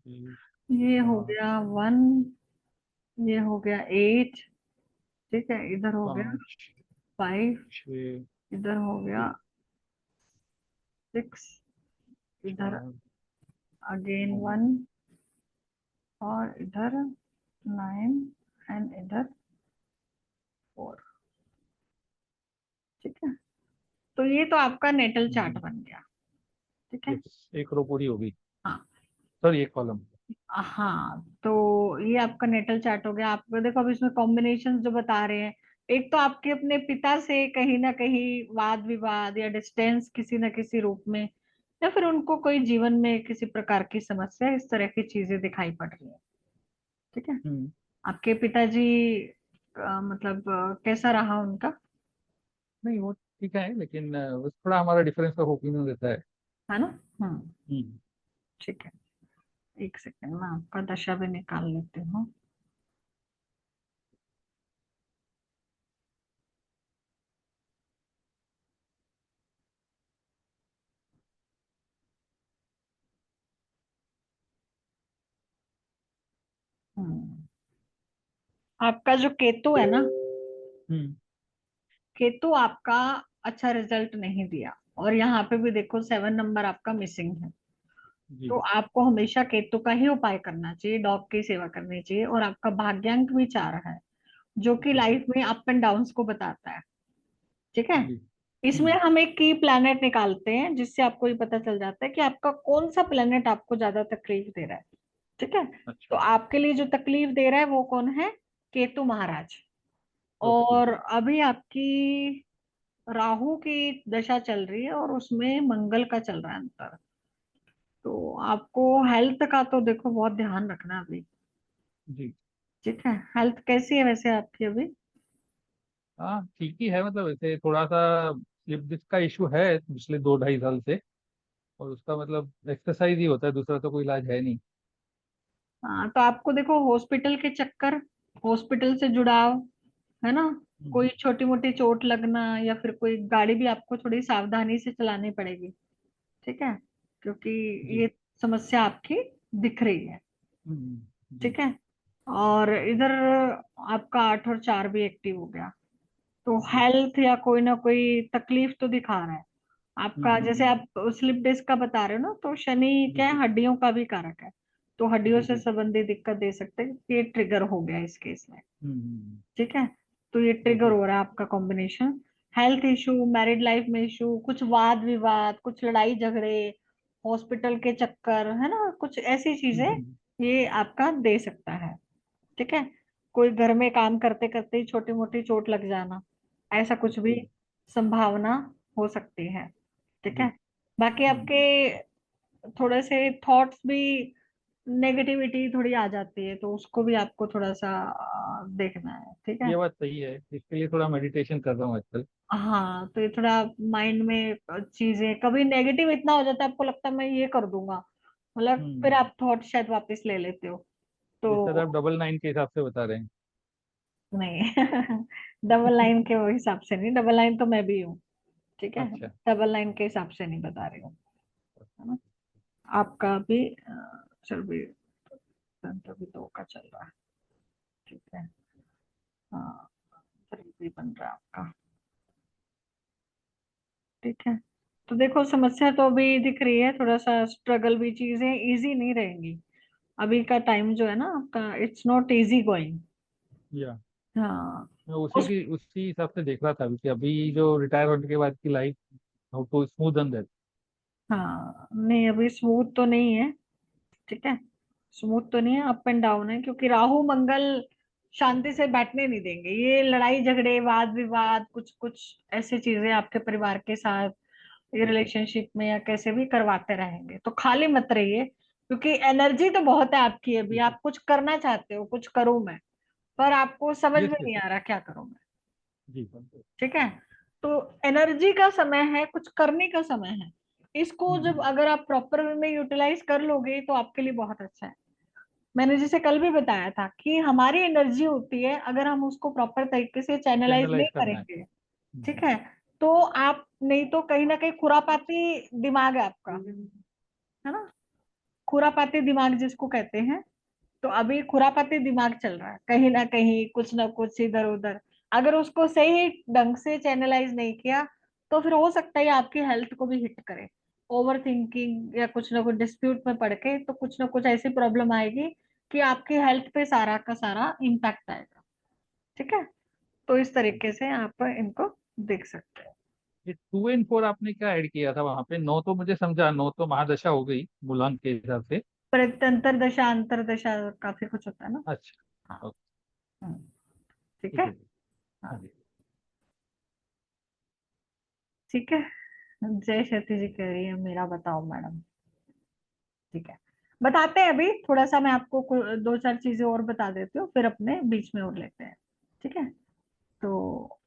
एक, ये हो 8, गया 1, ये हो गया 8, ठीक है, इधर हो गया 5, 5, 6, इधर हो गया 6, इधर 4, अगेन 9, 1, और इधर 9 एंड इधर 4, ठीक है। तो ये तो आपका नेटल चार्ट बन गया, ठीक है। एक रो पूरी होगी। हाँ सॉरी, एक कॉलम। हाँ, तो ये आपका नेटल चार्ट हो गया। आपको देखो अब इसमें कॉम्बिनेशन जो बता रहे हैं, एक तो आपके अपने पिता से कहीं ना कहीं वाद विवाद या डिस्टेंस किसी न किसी रूप में, या फिर उनको कोई जीवन में किसी प्रकार की समस्या, इस तरह की चीजें दिखाई पड़ रही है, ठीक है। आपके पिताजी मतलब कैसा रहा उनका? नहीं, वो ठीक है, लेकिन बस थोड़ा हमारा डिफरेंस ऑफ ओपिनियन रहता है। है ना? हम्म। ठीक है, एक सेकंड मैं आपका दशा भी निकाल लेती हूँ। हम्म, आपका जो केतु है ना, हम्म। केतु आपका अच्छा रिजल्ट नहीं दिया, और यहाँ पे भी देखो 7 नंबर आपका मिसिंग है। जी। तो आपको हमेशा केतु का ही उपाय करना चाहिए, डॉग की सेवा करनी चाहिए। और आपका भाग्यांक भी 4 है, जो कि लाइफ में अप एंड डाउन्स को बताता है, ठीक है। जी। इसमें हम एक की प्लैनेट निकालते हैं, जिससे आपको ये पता चल जाता है कि आपका कौन सा प्लैनेट आपको ज्यादा तकलीफ दे रहा है, ठीक है। तो अच्छा। आपके लिए जो तकलीफ दे रहा है वो कौन है? केतु महाराज। ओके। और अभी आपकी राहु की दशा चल रही है, और उसमें मंगल का चल रहा है अंतर। तो आपको हेल्थ का तो देखो बहुत ध्यान रखना है अभी, जी। ठीक है। हेल्थ कैसी है वैसे आपकी अभी? हाँ, ठीक ही है, मतलब ऐसे थोड़ा सा स्लिप डिस्क का इशू है पिछले 2-2.5 साल से। और उसका मतलब एक्सरसाइज ही होता है, दूसरा तो कोई इलाज है नहीं। हाँ तो आपको देखो हॉस्पिटल के चक्कर, हॉस्पिटल से जुड़ाव, है ना, हम्म। कोई छोटी मोटी चोट लगना, या फिर कोई गाड़ी भी आपको थोड़ी सावधानी से चलानी पड़ेगी, ठीक है, क्योंकि जी। ये समस्या आपकी दिख रही है, जी। ठीक है। और इधर आपका 8 और 4 भी एक्टिव हो गया, तो जी। हेल्थ या कोई ना कोई तकलीफ तो दिखा रहा है आपका। जैसे हम्म। आप स्लिप डिस्क का बता रहे हो ना, तो शनि क्या जी। है, हड्डियों का भी कारक है, तो हड्डियों जी। से जी। संबंधित दिक्कत दे सकते हैं, ये ट्रिगर हो गया इस केस में, हम्म। ठीक है। तो ये ट्रिगर ओके। हो रहा है आपका combination. Health issue, married life में इशू, कुछ वाद विवाद, कुछ लड़ाई झगड़े, हॉस्पिटल के चक्कर, है ना, कुछ ऐसी चीजें ये आपका दे सकता है, ठीक है। कोई घर में काम करते करते ही छोटी मोटी चोट लग जाना, ऐसा कुछ भी ओके। संभावना हो सकती है, ठीक है। जी। बाकी आपके थोड़े से थॉट्स भी, नेगेटिविटी थोड़ी आ जाती है, तो उसको भी आपको थोड़ा सा देखना है, ठीक है। ये बात सही है, इसके लिए थोड़ा मेडिटेशन कर रहा हूँ आजकल। हाँ तो ये थोड़ा माइंड में चीजें, कभी नेगेटिव इतना हो जाता है आपको लगता है मैं ये कर दूंगा, मतलब फिर हम्म। आप थॉट शायद वापस ले लेते हो, जैसे तो आप 99 के हिसाब से बता रहे हैं। नहीं। डबल लाइन के वो हिसाब से नहीं, डबल लाइन तो मैं भी हूँ, ठीक है। अच्छा। डबल लाइन के हिसाब से नहीं बता रही हूँ, है ना। आपका भी चल भी तंत्र भी 2 का चल रहा है, ठीक है। हाँ 3 भी बन रहा है आपका, ठीक है। तो देखो समस्या तो अभी दिख रही है, थोड़ा सा स्ट्रगल भी, चीजें इजी नहीं रहेंगी अभी का टाइम जो है ना आपका, इट्स नॉट इजी गोइंग। या हाँ मैं उस उसी हिसाब से देख रहा था कि अभी जो रिटायर होने के बाद की life, how to smoothen that. हाँ नहीं अभी स्मूथ तो नहीं है, ठीक है, स्मूथ तो नहीं है, अप एंड डाउन है, क्योंकि राहु मंगल शांति से बैठने नहीं देंगे। ये लड़ाई झगड़े, वाद विवाद, कुछ कुछ ऐसी चीजें आपके परिवार के साथ, ये रिलेशनशिप में या कैसे भी करवाते रहेंगे। तो खाली मत रहिए, क्योंकि एनर्जी तो बहुत है आपकी अभी, जी आप कुछ करना चाहते हो, कुछ करूं मैं, पर आपको समझ यस में यस नहीं आ रहा क्या करूं मैं। जी ठीक है, तो एनर्जी का समय है, कुछ करने का समय है। इसको जब अगर आप प्रॉपर वे में यूटिलाइज कर लोगे तो आपके लिए बहुत अच्छा है। मैंने जैसे कल भी बताया था कि हमारी एनर्जी होती है, अगर हम उसको प्रॉपर तरीके से चैनलाइज नहीं चैनलाइज करना है। करेंगे, ठीक है, तो आप नहीं तो कहीं ना कहीं खुरापाती दिमाग है आपका, है ना, खुरापाती दिमाग जिसको कहते हैं। तो अभी खुरापाती दिमाग चल रहा है, कहीं ना कहीं कुछ ना कुछ इधर उधर। अगर उसको सही ढंग से चैनलाइज नहीं किया तो फिर हो सकता है आपकी हेल्थ को भी हिट करे। ओवर थिंकिंग या कुछ ना कुछ डिस्प्यूट में पड़ के तो कुछ ना कुछ ऐसी प्रॉब्लम आएगी कि आपकी हेल्थ पे सारा का सारा इम्पैक्ट आएगा। ठीक है, तो इस तरीके से आप इनको देख सकते हैं। ये 2 and 4 आपने क्या ऐड किया था वहां पे? 9 तो मुझे समझा, 9 तो महादशा हो गई मूलांक के हिसाब से। प्रत्यंतर दशा, अंतरदशा, काफी कुछ होता है ना। अच्छा हाँ। ओके, हम्म, ठीक ठीक है। है। हाँ हाँ, जी। ठीक है। जय शती जी कह रही है मेरा बताओ मैडम। ठीक है, बताते हैं। अभी थोड़ा सा मैं आपको दो चार चीजें और बता देती हूँ, फिर अपने बीच में और लेते हैं। ठीक है, तो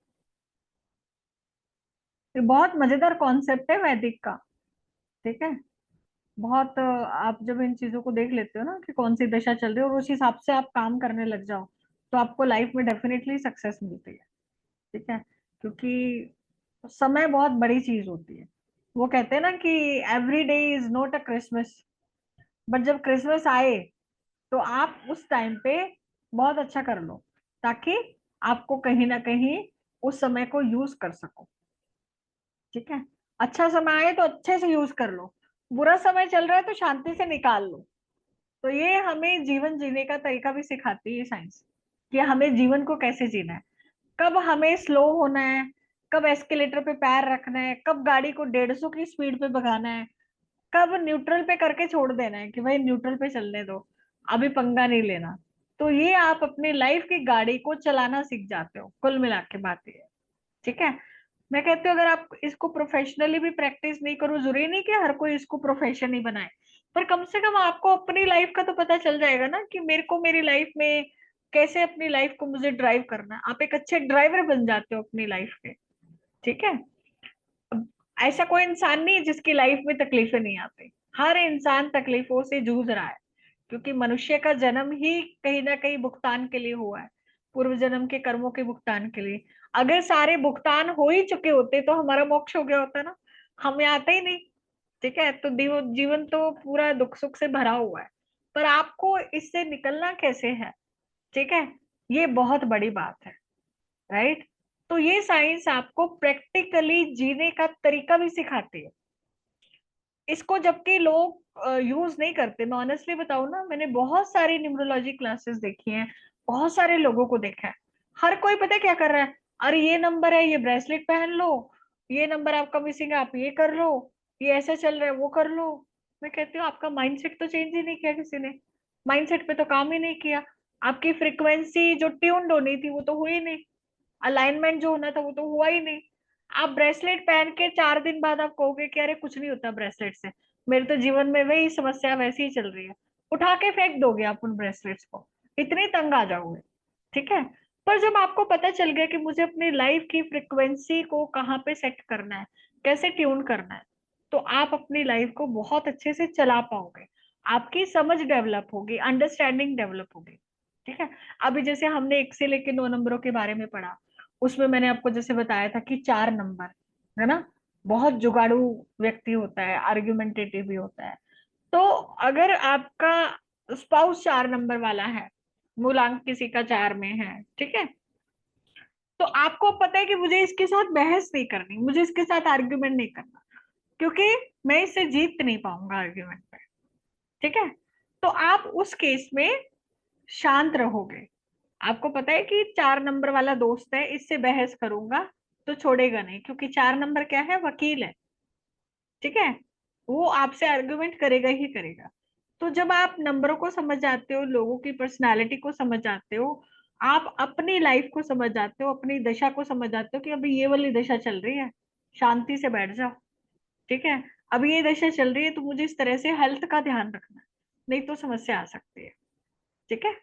ये बहुत मजेदार कॉन्सेप्ट है वैदिक का। ठीक है, बहुत आप जब इन चीजों को देख लेते हो ना कि कौन सी दशा चल रही है और उस हिसाब से आप काम करने लग जाओ, तो आपको लाइफ में डेफिनेटली सक्सेस मिलती है। ठीक है, क्योंकि समय बहुत बड़ी चीज होती है। वो कहते हैं ना कि every day is not a Christmas, but जब क्रिसमस आए तो आप उस टाइम पे बहुत अच्छा कर लो, ताकि आपको कहीं ना कहीं उस समय को यूज कर सको। ठीक है, अच्छा समय आए तो अच्छे से यूज कर लो, बुरा समय चल रहा है तो शांति से निकाल लो। तो ये हमें जीवन जीने का तरीका भी सिखाती है साइंस, कि हमें जीवन को कैसे जीना है, कब हमें स्लो होना है, कब एस्केलेटर पे पैर रखना है, कब गाड़ी को 150 की स्पीड पे भगाना है, कब न्यूट्रल पे करके छोड़ देना है कि भाई न्यूट्रल पे चलने दो, अभी पंगा नहीं लेना। तो ये आप अपनी लाइफ की गाड़ी को चलाना सीख जाते हो, कुल मिला के बात ये है। ठीक है, मैं कहती हूँ अगर आप इसको प्रोफेशनली भी प्रैक्टिस नहीं करो, जरूरी नहीं कि हर कोई इसको प्रोफेशन ही बनाए, पर कम से कम आपको अपनी लाइफ का तो पता चल जाएगा ना कि मेरे को मेरी लाइफ में कैसे अपनी लाइफ को मुझे ड्राइव करना है। आप एक अच्छे ड्राइवर बन जाते हो अपनी लाइफ के। ठीक है, अब ऐसा कोई इंसान नहीं है जिसकी लाइफ में तकलीफें नहीं आती, हर इंसान तकलीफों से जूझ रहा है, क्योंकि मनुष्य का जन्म ही कहीं ना कहीं भुगतान के लिए हुआ है, पूर्व जन्म के कर्मों के भुगतान के लिए। अगर सारे भुगतान हो ही चुके होते तो हमारा मोक्ष हो गया होता ना, हमें आता ही नहीं। ठीक है, तो जीवन तो पूरा दुख सुख से भरा हुआ है, पर आपको इससे निकलना कैसे है, ठीक है, ये बहुत बड़ी बात है। राइट, तो ये साइंस आपको प्रैक्टिकली जीने का तरीका भी सिखाती है। इसको जबकि लोग यूज नहीं करते। मैं ऑनेस्टली बताऊं ना, मैंने बहुत सारी न्यूमरोलॉजी क्लासेस देखी हैं, बहुत सारे लोगों को देखा है, हर कोई पता है क्या कर रहा है, अरे ये नंबर है, ये ब्रेसलेट पहन लो, ये नंबर आपका मिसिंग है, आप ये कर लो, ये ऐसा चल रहा है, वो कर लो। मैं कहती हूँ आपका माइंडसेट तो चेंज ही नहीं किया किसी ने, माइंडसेट पे तो काम ही नहीं किया, आपकी फ्रीक्वेंसी जो ट्यून्ड होनी थी वो तो हुई नहीं, अलाइनमेंट जो होना था वो तो हुआ ही नहीं। आप ब्रेसलेट पहन के 4 दिन बाद आप कहोगे कि अरे कुछ नहीं होता ब्रेसलेट से, मेरे तो जीवन में वही समस्या वैसी ही चल रही है, उठा के फेंक दोगे आप उन ब्रेसलेट्स को, इतने तंग आ जाओगे। ठीक है, पर जब आपको पता चल गया कि मुझे अपनी लाइफ की फ्रिक्वेंसी को कहाँ पे सेट करना है, कैसे ट्यून करना है, तो आप अपनी लाइफ को बहुत अच्छे से चला पाओगे, आपकी समझ डेवलप होगी, अंडरस्टैंडिंग डेवलप होगी। ठीक है, अभी जैसे हमने 1 से लेकर 9 नंबरों के बारे में पढ़ा, उसमें मैंने आपको जैसे बताया था कि 4 नंबर है ना, बहुत जुगाड़ू व्यक्ति होता है, आर्ग्यूमेंटेटिव भी होता है। तो अगर आपका स्पाउस 4 नंबर वाला है, मूलांक किसी का 4 में है, ठीक है, तो आपको पता है कि मुझे इसके साथ बहस नहीं करनी, मुझे इसके साथ आर्ग्यूमेंट नहीं करना, क्योंकि मैं इससे जीत नहीं पाऊंगा आर्ग्यूमेंट पे। ठीक है, तो आप उस केस में शांत रहोगे। आपको पता है कि 4 नंबर वाला दोस्त है, इससे बहस करूंगा तो छोड़ेगा नहीं, क्योंकि 4 नंबर क्या है, वकील है। ठीक है, वो आपसे आर्गुमेंट करेगा ही करेगा। तो जब आप नंबरों को समझ जाते हो, लोगों की पर्सनालिटी को समझ जाते हो, आप अपनी लाइफ को समझ जाते हो, अपनी दशा को समझ जाते हो कि अभी ये वाली दशा चल रही है, शांति से बैठ जाओ, ठीक है। अभी ये दशा चल रही है तो मुझे इस तरह से हेल्थ का ध्यान रखना है, नहीं तो समस्या आ सकती है, ठीक है,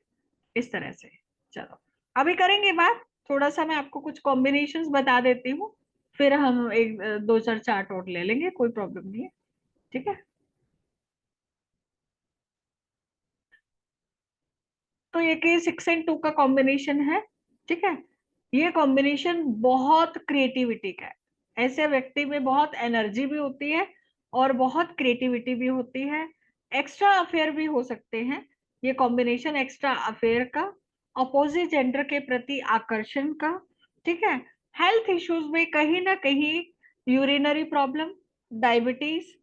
इस तरह से। चलो अभी करेंगे बात, थोड़ा सा मैं आपको कुछ कॉम्बिनेशंस बता देती हूँ, फिर हम एक दो चार चार्ट और ले लेंगे, कोई प्रॉब्लम नहीं है, ठीक है। तो ये कि 6 एंड 2 का कॉम्बिनेशन है, ठीक है। ये कॉम्बिनेशन बहुत क्रिएटिविटी का है, ऐसे व्यक्ति में बहुत एनर्जी भी होती है और बहुत क्रिएटिविटी भी होती है। एक्स्ट्रा अफेयर भी हो सकते हैं ये कॉम्बिनेशन, एक्स्ट्रा अफेयर का, अपोजिट जेंडर के प्रति आकर्षण का, ठीक है। हेल्थ इश्यूज में कहीं ना कहीं यूरिनरी प्रॉब्लम, डायबिटीज,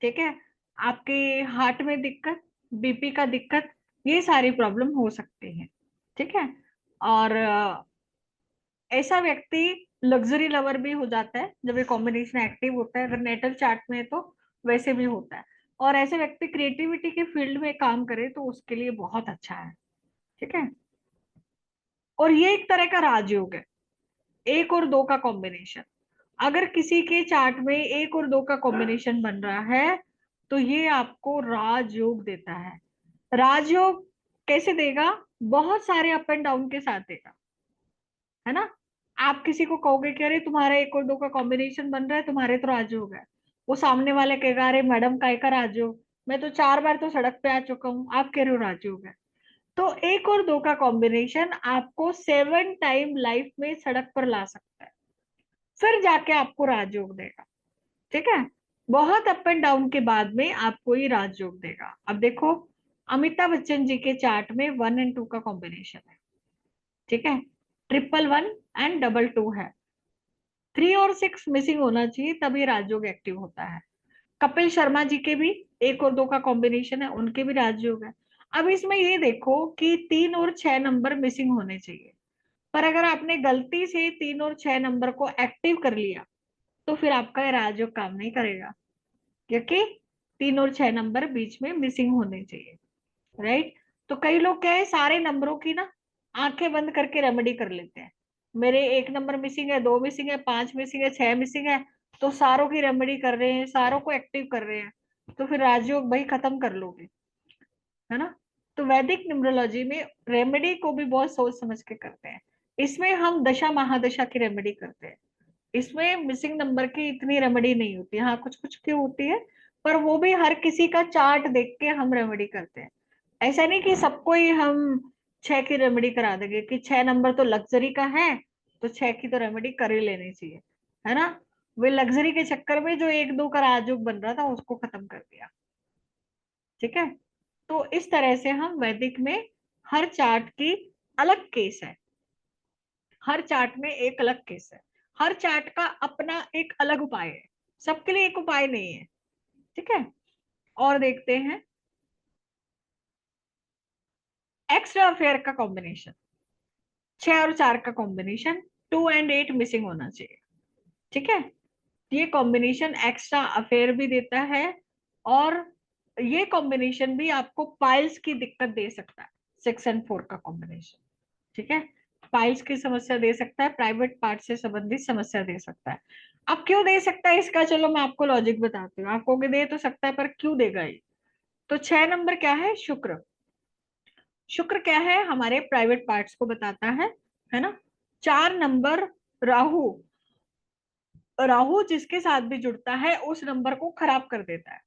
ठीक है, आपके हार्ट में दिक्कत, बीपी का दिक्कत, ये सारी प्रॉब्लम हो सकती है, ठीक है। और ऐसा व्यक्ति लग्जरी लवर भी हो जाता है जब ये कॉम्बिनेशन एक्टिव होता है, अगर नेटल चार्ट में है तो वैसे भी होता है। और ऐसे व्यक्ति क्रिएटिविटी के फील्ड में काम करे तो उसके लिए बहुत अच्छा है, ठीक है। और ये एक तरह का राजयोग है, 1 और 2 का कॉम्बिनेशन। अगर किसी के चार्ट में 1 और 2 का कॉम्बिनेशन बन रहा है तो ये आपको राजयोग देता है। राजयोग कैसे देगा? बहुत सारे अप एंड डाउन के साथ देगा, है ना। आप किसी को कहोगे कि अरे तुम्हारे 1 और 2 का कॉम्बिनेशन बन रहा है, तुम्हारे तो राजयोग है, वो सामने वाले कहेगा अरे मैडम काय का राजयोग, मैं तो 4 बार तो सड़क पे आ चुका हूँ, आप कह रहे हो राजयोग है। तो 1 और 2 का कॉम्बिनेशन आपको 7 टाइम लाइफ में सड़क पर ला सकता है, फिर जाके आपको राजयोग देगा, ठीक है। बहुत अप एंड डाउन के बाद में आपको ये राजयोग देगा। अब देखो अमिताभ बच्चन जी के चार्ट में 1 एंड 2 का कॉम्बिनेशन है, ठीक है, 111 एंड 22 है, 3 और 6 मिसिंग होना चाहिए तभी राजयोग एक्टिव होता है। कपिल शर्मा जी के भी 1 और 2 का कॉम्बिनेशन है, उनके भी राजयोग है। अब इसमें ये देखो कि 3 और 6 नंबर मिसिंग होने चाहिए, पर अगर आपने गलती से 3 और 6 नंबर को एक्टिव कर लिया तो फिर आपका ये राजयोग काम नहीं करेगा, क्योंकि 3 और 6 नंबर बीच में मिसिंग होने चाहिए, राइट। तो कई लोग क्या है, सारे नंबरों की ना आंखें बंद करके रेमेडी कर लेते हैं, मेरे 1 नंबर मिसिंग है, 2 मिसिंग है, 5 मिसिंग है, 6 मिसिंग है, तो सारों की रेमेडी कर रहे हैं, सारों को एक्टिव कर रहे हैं, तो फिर राजयोग भाई खत्म कर लोगे, है ना। तो वैदिक न्यूमरोलॉजी में रेमेडी को भी बहुत सोच समझ के करते हैं। इसमें हम दशा महादशा की रेमेडी करते हैं, इसमें मिसिंग नंबर की इतनी रेमेडी नहीं होती, हाँ कुछ कुछ की होती है, पर वो भी हर किसी का चार्ट देख के हम रेमेडी करते हैं। ऐसा नहीं कि सबको ही हम 6 की रेमेडी करा देंगे कि 6 नंबर तो लग्जरी का है तो 6 की तो रेमेडी कर ही लेनी चाहिए, है ना। वे लग्जरी के चक्कर में जो 1 2 का राजयोग बन रहा था उसको खत्म कर दिया, ठीक है। तो इस तरह से हम वैदिक में हर चार्ट की अलग केस है, हर चार्ट में एक अलग केस है, हर चार्ट का अपना एक अलग उपाय है, सबके लिए एक उपाय नहीं है, ठीक है। और देखते हैं एक्स्ट्रा अफेयर का कॉम्बिनेशन, 6 और 4 का कॉम्बिनेशन, 2 एंड 8 मिसिंग होना चाहिए, ठीक है। ये कॉम्बिनेशन एक्स्ट्रा अफेयर भी देता है और ये कॉम्बिनेशन भी आपको पाइल्स की दिक्कत दे सकता है, 6 एंड 4 का कॉम्बिनेशन, ठीक है, पाइल्स की समस्या दे सकता है, प्राइवेट पार्ट से संबंधित समस्या दे सकता है। अब क्यों दे सकता है इसका, चलो मैं आपको लॉजिक बताती हूँ, आपको दे तो सकता है पर क्यों देगा ये। तो 6 नंबर क्या है, शुक्र। शुक्र क्या है, हमारे प्राइवेट पार्ट्स को बताता है ना। 4 नंबर राहु, राहु जिसके साथ भी जुड़ता है उस नंबर को खराब कर देता है,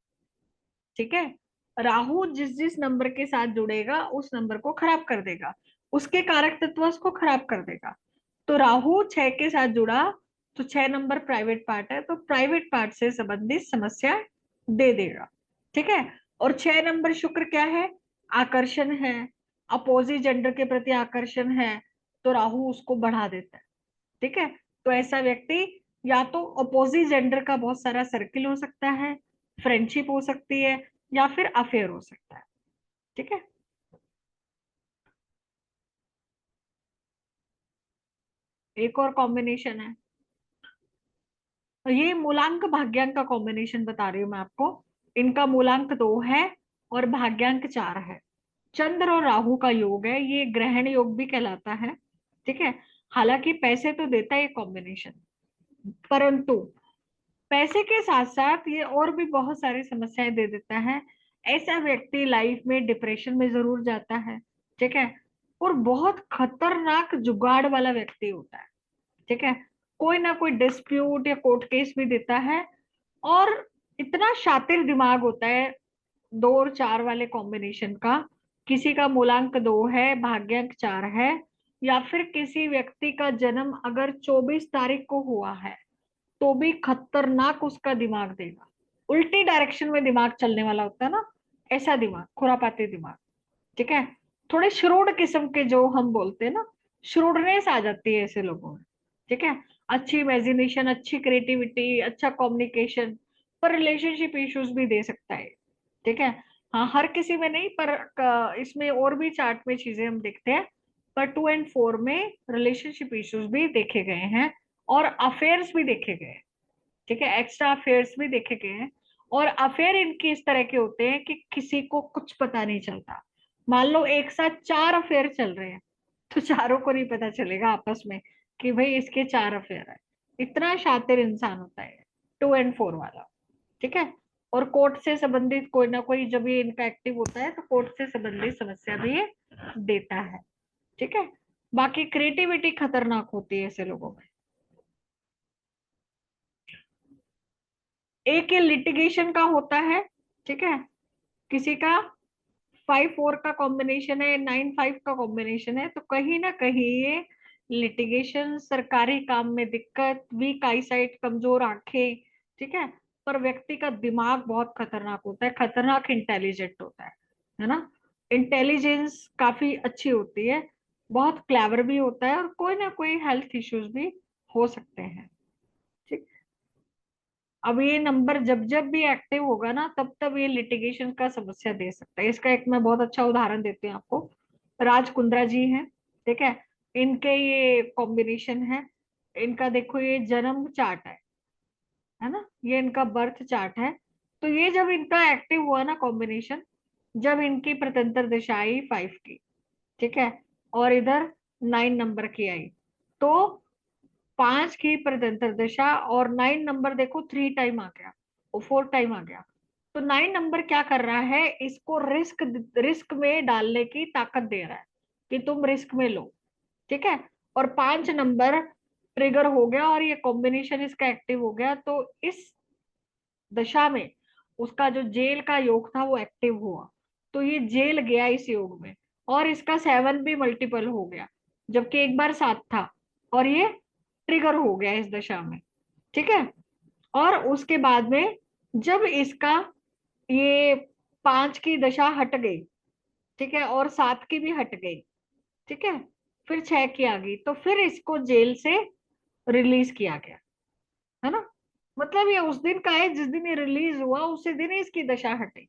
ठीक है। राहु जिस जिस नंबर के साथ जुड़ेगा उस नंबर को खराब कर देगा, उसके कारक तत्व उसको खराब कर देगा। तो राहु 6 के साथ जुड़ा तो 6 नंबर प्राइवेट पार्ट है, तो प्राइवेट पार्ट से संबंधित समस्या दे देगा, ठीक है। और 6 नंबर शुक्र क्या है, आकर्षण है, अपोजिट जेंडर के प्रति आकर्षण है, तो राहु उसको बढ़ा देता है, ठीक है। तो ऐसा व्यक्ति या तो अपोजिट जेंडर का बहुत सारा सर्किल हो सकता है, फ्रेंडशिप हो सकती है, या फिर अफेयर हो सकता है, ठीक है। एक और कॉम्बिनेशन है, तो ये मूलांक भाग्यांक का कॉम्बिनेशन बता रही हूँ मैं आपको। इनका मूलांक 2 है और भाग्यांक 4 है, चंद्र और राहु का योग है, ये ग्रहण योग भी कहलाता है, ठीक है। हालांकि पैसे तो देता है ये कॉम्बिनेशन, परंतु पैसे के साथ साथ ये और भी बहुत सारी समस्याएं दे देता है। ऐसा व्यक्ति लाइफ में डिप्रेशन में जरूर जाता है, ठीक है, और बहुत खतरनाक जुगाड़ वाला व्यक्ति होता है, ठीक है। कोई ना कोई डिस्प्यूट या कोर्ट केस भी देता है, और इतना शातिर दिमाग होता है 2 और 4 वाले कॉम्बिनेशन का। किसी का मूलांक 2 है, भाग्यांक 4 है, या फिर किसी व्यक्ति का जन्म अगर 24 तारीख को हुआ है तो भी खतरनाक उसका दिमाग देगा। उल्टी डायरेक्शन में दिमाग चलने वाला होता है ना, ऐसा दिमाग, खुरापाती दिमाग, ठीक है। थोड़े श्रूड किस्म के, जो हम बोलते हैं ना, श्रूडनेस आ जाती है ऐसे लोगों में, ठीक है। अच्छी इमेजिनेशन, अच्छी क्रिएटिविटी, अच्छा कम्युनिकेशन, पर रिलेशनशिप इश्यूज भी दे सकता है, ठीक है। हाँ, हर किसी में नहीं, पर इसमें और भी चार्ट में चीजें हम देखते हैं, पर 2 और 4 में रिलेशनशिप इश्यूज भी देखे गए हैं, और अफेयर्स भी देखे गए हैं, ठीक है, एक्स्ट्रा अफेयर्स भी देखे गए हैं। और अफेयर इनके इस तरह के होते हैं कि किसी को कुछ पता नहीं चलता। मान लो एक साथ 4 अफेयर चल रहे हैं, तो चारों को नहीं पता चलेगा आपस में कि भाई इसके 4 अफेयर है। इतना शातिर इंसान होता है 2 और 4 वाला, ठीक है। और कोर्ट से संबंधित कोई ना कोई, जब ये इनका एक्टिव होता है तो कोर्ट से संबंधित समस्या भी ये देता है, ठीक है। बाकी क्रिएटिविटी खतरनाक होती है ऐसे लोगों में। एक ये लिटिगेशन का होता है, ठीक है। किसी का 5-4 का कॉम्बिनेशन है, 9-5 का कॉम्बिनेशन है, तो कहीं ना कहीं ये लिटिगेशन, सरकारी काम में दिक्कत, वीक आई साइट, कमजोर आंखें, ठीक है। पर व्यक्ति का दिमाग बहुत खतरनाक होता है, खतरनाक इंटेलिजेंट होता है ना। इंटेलिजेंस काफी अच्छी होती है, बहुत क्लेवर भी होता है, और कोई ना कोई हेल्थ इश्यूज भी हो सकते हैं, ठीक। अब ये नंबर जब जब भी एक्टिव होगा ना, तब तब ये लिटिगेशन का समस्या दे सकता है। इसका एक मैं बहुत अच्छा उदाहरण देती हूँ आपको। राज कुंद्रा जी हैं, ठीक है, इनके ये कॉम्बिनेशन है। इनका देखो, ये जन्म चार्ट है ना, ये इनका बर्थ चार्ट है। तो ये जब इनका एक्टिव हुआ ना कॉम्बिनेशन, जब इनकी प्रतंत्र दिशा आई 5 की, ठीक है, और इधर 9 नंबर की आई, तो 5 की प्रत्यंतर दिशा और 9 नंबर देखो 3 टाइम आ गया और 4 टाइम आ गया। तो 9 नंबर क्या कर रहा है, इसको रिस्क रिस्क में डालने की ताकत दे रहा है कि तुम रिस्क में लो, ठीक है। और 5 नंबर ट्रिगर हो गया और ये कॉम्बिनेशन इसका एक्टिव हो गया, तो इस दशा में उसका जो जेल का योग था वो एक्टिव हुआ, तो ये जेल गया इस योग में, और इसका 7 भी मल्टीपल हो गया, जबकि एक बार 7 था, और ये ट्रिगर हो गया इस दशा में, ठीक है। और उसके बाद में जब इसका ये 5 की दशा हट गई, ठीक है, और 7 की भी हट गई, ठीक है, फिर 6 की आ गई, तो फिर इसको जेल से रिलीज किया गया, है ना। मतलब ये उस दिन का है जिस दिन ये रिलीज हुआ, उसी दिन ही इसकी दशा हटी।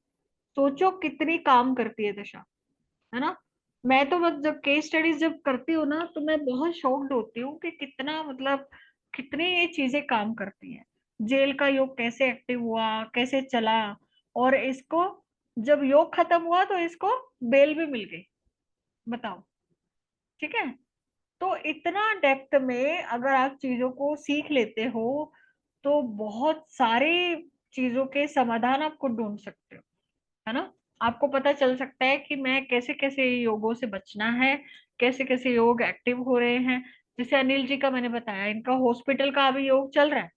सोचो कितनी काम करती है दशा, है ना। मैं तो बस जब केस स्टडीज जब करती हूँ ना, तो मैं बहुत शॉक्ड होती हूँ कि कितना, मतलब कितनी ये चीजें काम करती हैं। जेल का योग कैसे एक्टिव हुआ, कैसे चला, और इसको जब योग खत्म हुआ तो इसको बेल भी मिल गई, बताओ, ठीक है। तो इतना डेप्थ में अगर आप चीजों को सीख लेते हो, तो बहुत सारे चीजों के समाधान आपको ढूंढ सकते हो, है ना। आपको पता चल सकता है कि मैं कैसे कैसे योगों से बचना है, कैसे कैसे योग एक्टिव हो रहे हैं। जैसे अनिल जी का मैंने बताया, इनका हॉस्पिटल का अभी योग चल रहा है,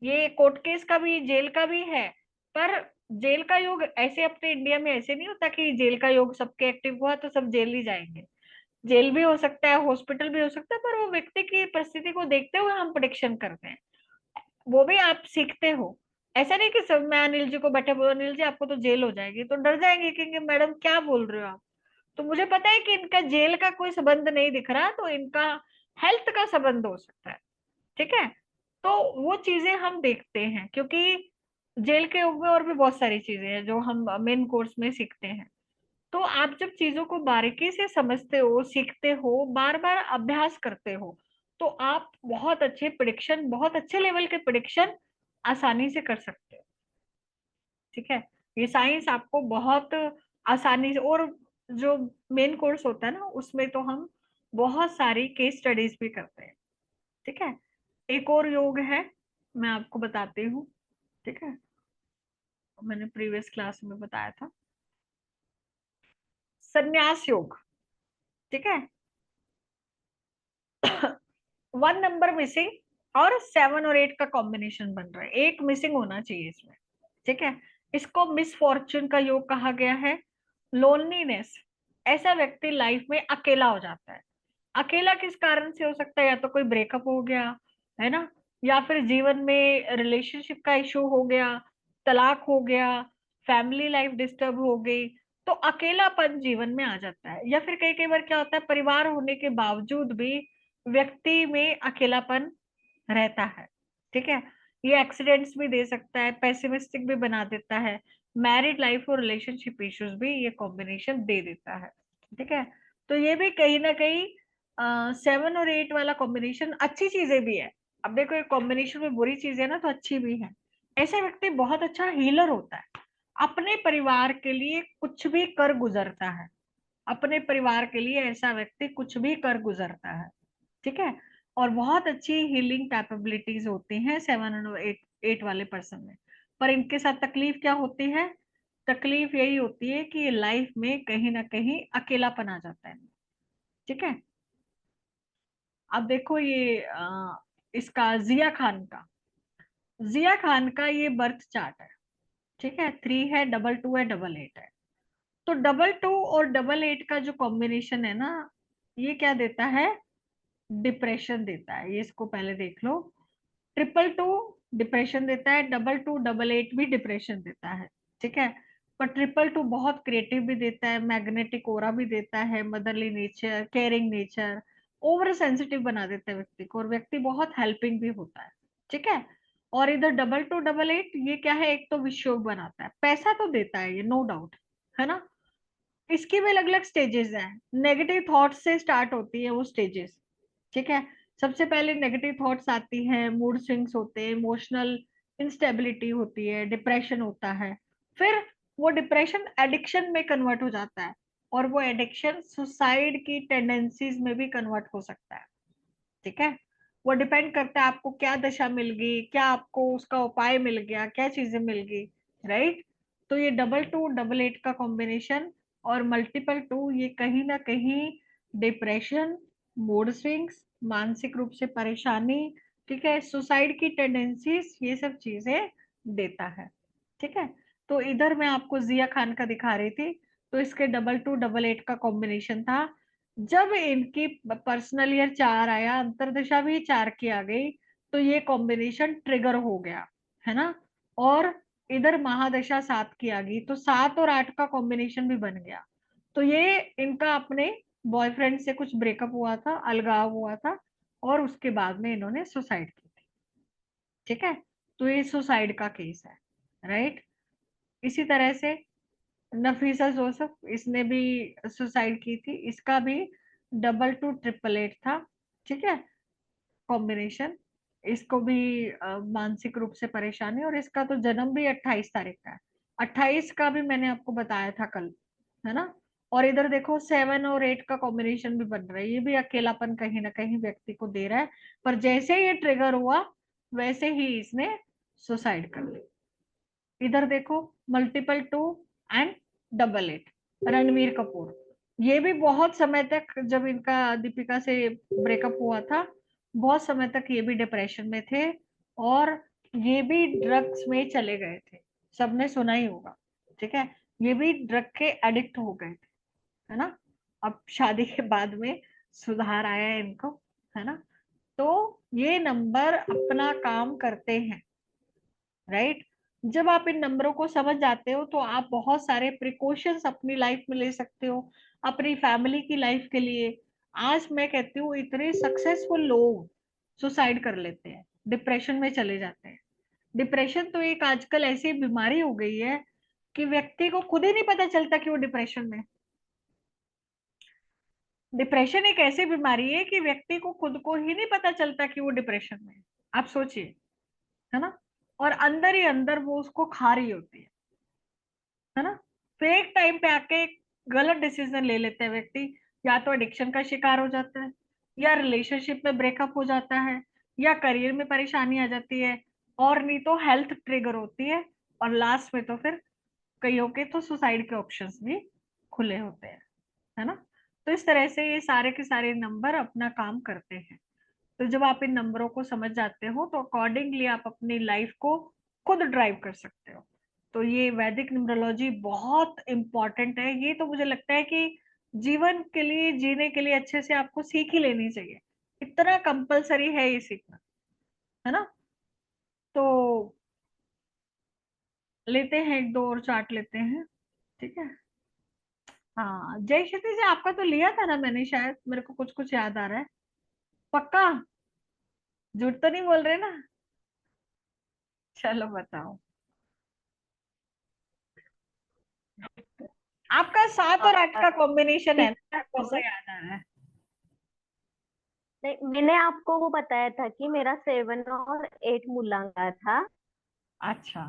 ये कोर्ट केस का भी, जेल का भी है। पर जेल का योग ऐसे अपने इंडिया में ऐसे नहीं होता कि जेल का योग सबके एक्टिव हुआ तो सब जेल ही जाएंगे। जेल भी हो सकता है, हॉस्पिटल भी हो सकता है, पर वो व्यक्ति की परिस्थिति को देखते हुए हम प्रेडिक्शन करते हैं, वो भी आप सीखते हो। ऐसा नहीं कि सब मैं अनिल जी को बैठे बोलो अनिल जी आपको तो जेल हो जाएगी, तो डर जाएंगे कि मैडम क्या बोल रहे हो आप। तो मुझे पता है कि इनका जेल का कोई संबंध नहीं दिख रहा, तो इनका हेल्थ का संबंध हो सकता है, ठीक है। तो वो चीजें हम देखते हैं, क्योंकि जेल के योग में और भी बहुत सारी चीजें हैं जो हम मेन कोर्स में सीखते हैं। तो आप जब चीजों को बारीकी से समझते हो, सीखते हो, बार बार अभ्यास करते हो, तो आप बहुत अच्छे प्रिडिक्शन, बहुत अच्छे लेवल के प्रिडिक्शन आसानी से कर सकते हो, ठीक है। ये साइंस आपको बहुत आसानी से, और जो मेन कोर्स होता है ना, उसमें तो हम बहुत सारी केस स्टडीज भी करते हैं। ठीक है, एक और योग है, मैं आपको बताती हूँ। ठीक है, मैंने प्रीवियस क्लास में बताया था, संन्यास योग। ठीक है, 1 नंबर मिसिंग और 7 और 8 का कॉम्बिनेशन बन रहा है, एक मिसिंग होना चाहिए इसमें। ठीक है, इसको मिसफॉर्चून का योग कहा गया है। लोनलीनेस, ऐसा व्यक्ति लाइफ में अकेला हो जाता है। अकेला किस कारण से हो सकता है? या तो कोई ब्रेकअप हो गया है ना, या फिर जीवन में रिलेशनशिप का इशू हो गया, तलाक हो गया, फैमिली लाइफ डिस्टर्ब हो गई, तो अकेलापन जीवन में आ जाता है। या फिर कई कई बार क्या होता है, परिवार होने के बावजूद भी व्यक्ति में अकेलापन रहता है। ठीक है, ये एक्सीडेंट्स भी दे सकता है, पेसिमिस्टिक भी बना देता है, मैरिड लाइफ और रिलेशनशिप इश्यूज भी ये कॉम्बिनेशन दे देता है। ठीक है, तो ये भी कहीं ना कहीं 7 और 8 वाला कॉम्बिनेशन अच्छी चीजें भी है। अब देखो, एक कॉम्बिनेशन में बुरी चीजें है ना, तो अच्छी भी है। ऐसा व्यक्ति बहुत अच्छा हीलर होता है, अपने परिवार के लिए कुछ भी कर गुजरता है। अपने परिवार के लिए ऐसा व्यक्ति कुछ भी कर गुजरता है। ठीक है, और बहुत अच्छी हीलिंग कैपेबिलिटीज होती हैं 7 और 8 वाले पर्सन में। पर इनके साथ तकलीफ क्या होती है? तकलीफ यही होती है कि लाइफ में कहीं ना कहीं अकेलापन आ जाता है। ठीक है, अब देखो ये इसका जिया खान का ये बर्थ चार्ट है। ठीक है, 3 है, 22 है, 88 है। तो 22 और 88 का जो कॉम्बिनेशन है ना, ये क्या देता है? डिप्रेशन देता है। ये इसको पहले देख लो, 222 डिप्रेशन देता है, 22 88 भी डिप्रेशन देता है। ठीक है, पर 222 बहुत क्रिएटिव भी देता है, मैग्नेटिक ओरा भी देता है, motherly nature, caring nature, over sensitive बना देता है व्यक्ति को, और व्यक्ति बहुत हेल्पिंग भी होता है। ठीक है, और इधर 22 88 ये क्या है? एक तो विषयोग बनाता है, पैसा तो देता है ये, नो डाउट, है ना। इसकी भी अलग अलग स्टेजेस हैं, नेगेटिव थॉट्स से स्टार्ट होती है वो स्टेजेस। ठीक है, सबसे पहले नेगेटिव थॉट्स आती है, मूड स्विंग्स होते हैं, इमोशनल इंस्टेबिलिटी होती है, डिप्रेशन होता है। फिर वो डिप्रेशन एडिक्शन में कन्वर्ट हो जाता है, और वो एडिक्शन सुसाइड की टेंडेंसीज में भी कन्वर्ट हो सकता है। ठीक है, वो डिपेंड करता है आपको क्या दशा मिल गई, क्या आपको उसका उपाय मिल गया, क्या चीजें मिल गई, राइट। तो ये 22 88 का कॉम्बिनेशन और मल्टीपल 2 ये कहीं ना कहीं डिप्रेशन, मूड स्विंग्स, मानसिक रूप से परेशानी, ठीक है, सुसाइड की टेंडेंसीज, ये सब चीजें देता है। ठीक है, तो इधर मैं आपको जिया खान का दिखा रही थी, तो इसके 22 88 का कॉम्बिनेशन था। जब इनकी पर्सनल ईयर 4 आया, अंतरदशा भी 4 की आ गई, तो ये कॉम्बिनेशन ट्रिगर हो गया, है ना। और इधर महादशा 7 की आ गई, तो 7 और 8 का कॉम्बिनेशन भी बन गया। तो ये इनका अपने बॉयफ्रेंड से कुछ ब्रेकअप हुआ था, अलगाव हुआ था, और उसके बाद में इन्होंने सुसाइड की थी। ठीक है, तो ये सुसाइड का केस है, राइट। इसी तरह से नफीसा जोसेफ, इसने भी सुसाइड की थी, इसका भी 22 88 था। ठीक है, कॉम्बिनेशन, इसको भी मानसिक रूप से परेशानी, और इसका तो जन्म भी 28 तारीख का है। 28 का भी मैंने आपको बताया था कल, है ना। और इधर देखो 7 और 8 का कॉम्बिनेशन भी बन रहा है, ये भी अकेलापन कहीं ना कहीं व्यक्ति को दे रहा है। पर जैसे ये ट्रिगर हुआ, वैसे ही इसने सुसाइड कर ली। इधर देखो मल्टीपल 2 एंड 88, रणवीर कपूर, ये भी बहुत समय तक, जब इनका दीपिका से ब्रेकअप हुआ था, बहुत समय तक ये भी डिप्रेशन में थे, और ये भी ड्रग्स में चले गए थे, सबने सुना ही होगा। ठीक है, ये भी ड्रग के एडिक्ट हो गए थे, है ना। अब शादी के बाद में सुधार आया है इनको, है ना। तो ये नंबर अपना काम करते हैं, राइट। जब आप इन नंबरों को समझ जाते हो, तो आप बहुत सारे प्रिकॉशंस अपनी लाइफ में ले सकते हो, अपनी फैमिली की लाइफ के लिए। आज मैं कहती हूँ, इतने सक्सेसफुल लोग सुसाइड कर लेते हैं, डिप्रेशन में चले जाते हैं। डिप्रेशन तो एक आजकल ऐसी बीमारी हो गई है कि व्यक्ति को खुद ही नहीं पता चलता कि वो डिप्रेशन में। डिप्रेशन एक ऐसी बीमारी है कि व्यक्ति को खुद को ही नहीं पता चलता कि वो डिप्रेशन में है। आप सोचिए, है ना। और अंदर ही अंदर वो उसको खा रही होती है ना। फिर एक टाइम पे आके गलत डिसीजन ले लेते हैं व्यक्ति, या तो एडिक्शन का शिकार हो जाता है, या रिलेशनशिप में ब्रेकअप हो जाता है, या करियर में परेशानी आ जाती है, और नहीं तो हेल्थ ट्रिगर होती है, और लास्ट में तो फिर कईयों के तो सुसाइड के ऑप्शंस भी खुले होते हैं, है ना। तो इस तरह से ये सारे के सारे नंबर अपना काम करते हैं। तो जब आप इन नंबरों को समझ जाते हो तो अकॉर्डिंगली आप अपनी लाइफ को खुद ड्राइव कर सकते हो। तो ये वैदिक न्यूमरोलॉजी बहुत इंपॉर्टेंट है। ये तो मुझे लगता है कि जीवन के लिए, जीने के लिए अच्छे से आपको सीख ही लेनी चाहिए, इतना कंपलसरी है ये सीखना, है ना। तो लेते हैं एक दो और चार्ट लेते हैं, ठीक है। हाँ जय श्री जी, आपका तो लिया था ना मैंने, शायद मेरे को कुछ कुछ याद आ रहा है। पक्का झूठ तो नहीं बोल रहे ना? चलो बताओ। आपका 7 और 8 का कॉम्बिनेशन है ना, ऐसा याद आ रहा है। नहीं, मैंने आपको वो बताया था कि मेरा 7 और 8 मूलांक था। अच्छा,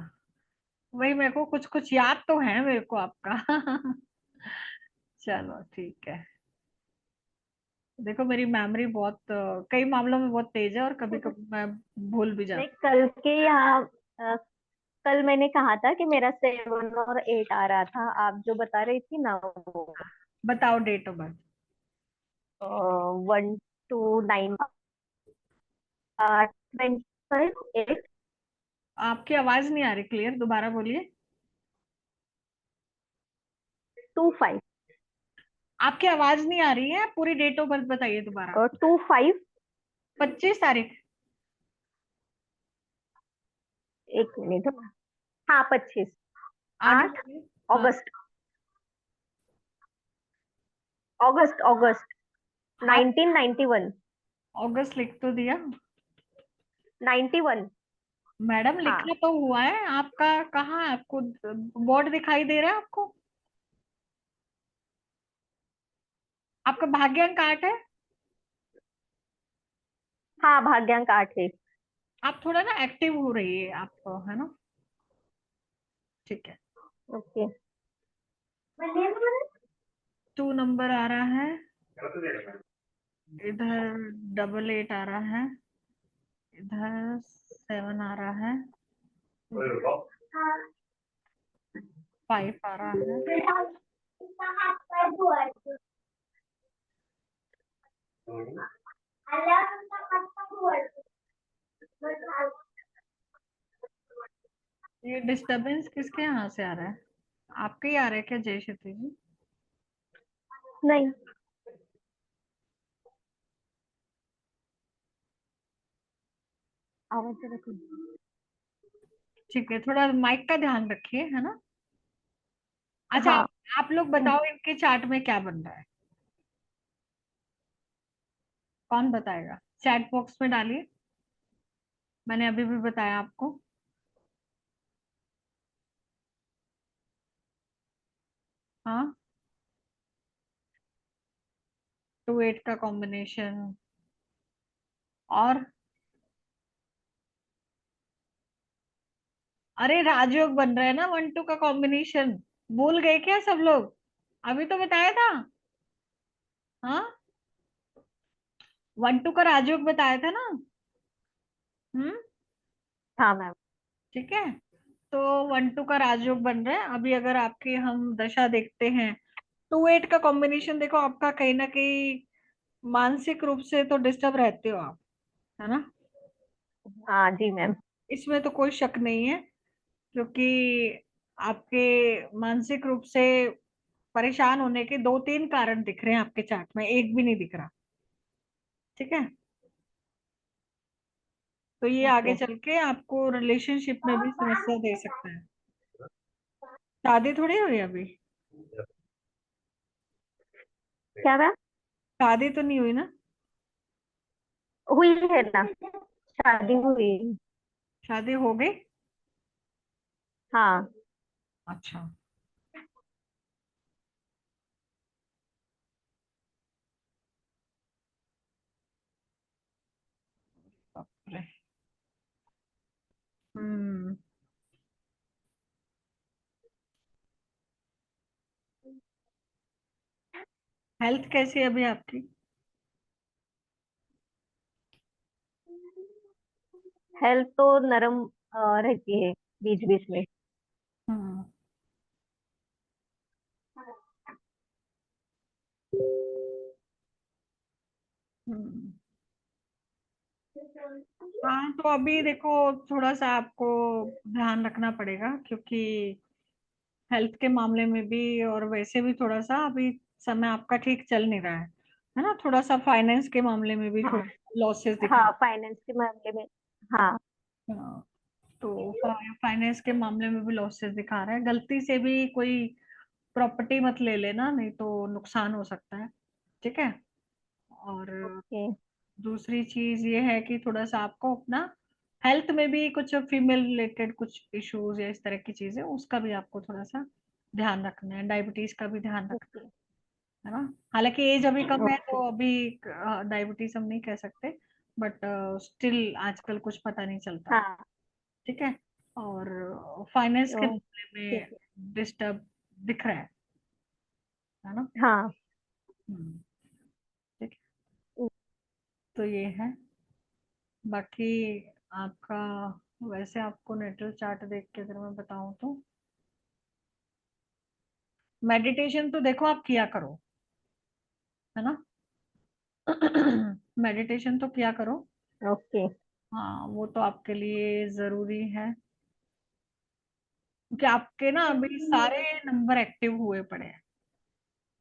वही मेरे को कुछ कुछ याद तो है मेरे को आपका। चलो ठीक है। देखो मेरी मेमोरी बहुत कई मामलों में बहुत तेज है, और कभी कभी मैं भूल भी नहीं, जाती कल के यहाँ कल मैंने कहा था कि मेरा 7 और 8 आ रहा था, आप जो बता रही थी ना वो हूँ। बताओ डेट ऑफ बर्थ। 1 2 9 25 8 आपकी आवाज नहीं आ रही क्लियर, दोबारा बोलिए। 25 आपकी आवाज नहीं आ रही है, पूरी डेट ऑफ बर्थ बताइए दोबारा। और 25। 25 तारीख। एक मिनट, हाँ 25 आगे 8 बोलिए। हाँ, अगस्त अगस्त अगस्त हाँ 1991 अगस्त लिख तो दिया 91। मैडम, हाँ लिखा तो हुआ है आपका। कहाँ है आपको बोर्ड दिखाई दे रहा है आपको? आपका भाग्यांक 8 है। हाँ, भाग्यांक 8 है। आप थोड़ा ना एक्टिव हो रही है आपको, है ना। ठीक है। ओके। 2 नंबर आ रहा है, इधर 88 आ रहा है, इधर 7 आ रहा है, 5 आ रहा है। ये डिस्टरबेंस किसके यहाँ से आ रहा है? आपके ही आ रहा है क्या जय श्री जी? नहीं, आवाज रखो। ठीक है, थोड़ा माइक का ध्यान रखिए, है ना। अच्छा हाँ, आप लोग बताओ इनके चार्ट में क्या बन रहा है, कौन बताएगा? चैट बॉक्स में डालिए, मैंने अभी भी बताया आपको। हाँ 2 8 का कॉम्बिनेशन, और अरे राजयोग बन रहा है ना 1 2 का कॉम्बिनेशन। भूल गए क्या सब लोग? अभी तो बताया था। हाँ 1 2 का राजयोग बताया था ना। हम्म। हाँ मैम। ठीक है, तो 1 2 का राजयोग बन रहा है। अभी अगर आपकी हम दशा देखते हैं, 2 8 का कॉम्बिनेशन देखो, आपका कहीं ना कहीं मानसिक रूप से तो डिस्टर्ब रहते हो आप, है ना। हाँ जी मैम। इसमें तो कोई शक नहीं है, क्योंकि आपके मानसिक रूप से परेशान होने के 2 3 कारण दिख रहे हैं आपके चार्ट में, एक भी नहीं दिख रहा। ठीक है, तो ये आगे ओके। चल के आपको रिलेशनशिप में भी समस्या दे सकता है। शादी थोड़ी हुई अभी, क्या मैम? शादी तो नहीं हुई ना? हुई है ना, शादी हुई। शादी हो गई। हाँ। अच्छा, बाप रे। हम्म। हेल्थ कैसी है अभी आपकी? हेल्थ तो नरम रहती है बीच बीच में। हम्म हम्म। हाँ तो अभी देखो, थोड़ा सा आपको ध्यान रखना पड़ेगा, क्योंकि हेल्थ के मामले में भी और वैसे भी थोड़ा सा अभी समय आपका ठीक चल नहीं रहा है ना? थोड़ा सा फाइनेंस के मामले में भी हाँ थोड़ा लॉसेस दिख हाँ, फाइनेंस के मामले में। हाँ रहे हैं। तो फाइनेंस के मामले में भी लॉसेस दिखा रहा है। गलती से भी कोई प्रॉपर्टी मत ले लेना, नहीं तो नुकसान हो सकता है। ठीक है। और ओके। दूसरी चीज ये है कि थोड़ा सा आपको अपना हेल्थ में भी कुछ फीमेल रिलेटेड कुछ इश्यूज या इस तरह की चीजें, उसका भी आपको थोड़ा सा ध्यान रखना है। डायबिटीज का भी ध्यान रखना ओके। है ना? हालांकि एज अभी कम है ओके। तो अभी डायबिटीज हम नहीं कह सकते, बट स्टिल आजकल कुछ पता नहीं चलता। हाँ। ठीक है। और फाइनेंस के ओ, मामले ठीक में है। डिस्टर्ब दिख रहा है ना? हाँ। हम्म, ठीक है। तो ये है। बाकी आपका, वैसे आपको नेटल चार्ट देख के अगर मैं बताऊं तो मेडिटेशन तो देखो आप किया करो, है ना? मेडिटेशन तो किया करो। ओके। हाँ वो तो आपके लिए जरूरी है, क्योंकि आपके ना अभी सारे नंबर एक्टिव हुए पड़े हैं।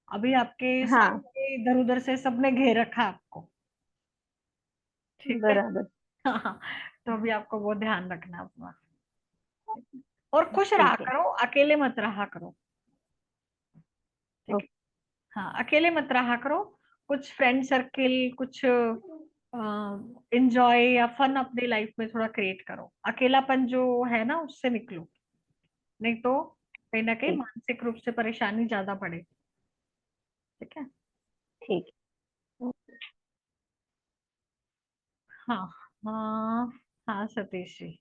अभी आपके हाँ सारे इधर उधर से सबने घेर रखा है आपको। ठीक है। बराबर। हाँ, तो अभी आपको वो ध्यान रखना अपना। और खुश रहा ठीक है। करो, अकेले मत रहा करो। ठीक है। ओके। हाँ अकेले मत रहा करो। कुछ फ्रेंड सर्किल, कुछ एंजॉय या फन अपनी लाइफ में थोड़ा क्रिएट करो। अकेलापन जो है ना उससे निकलो, नहीं तो कहीं ना कहीं ठीक। मानसिक रूप से परेशानी ज्यादा बढ़े। ठीक है। ठीक। हाँ हाँ हाँ सतीश जी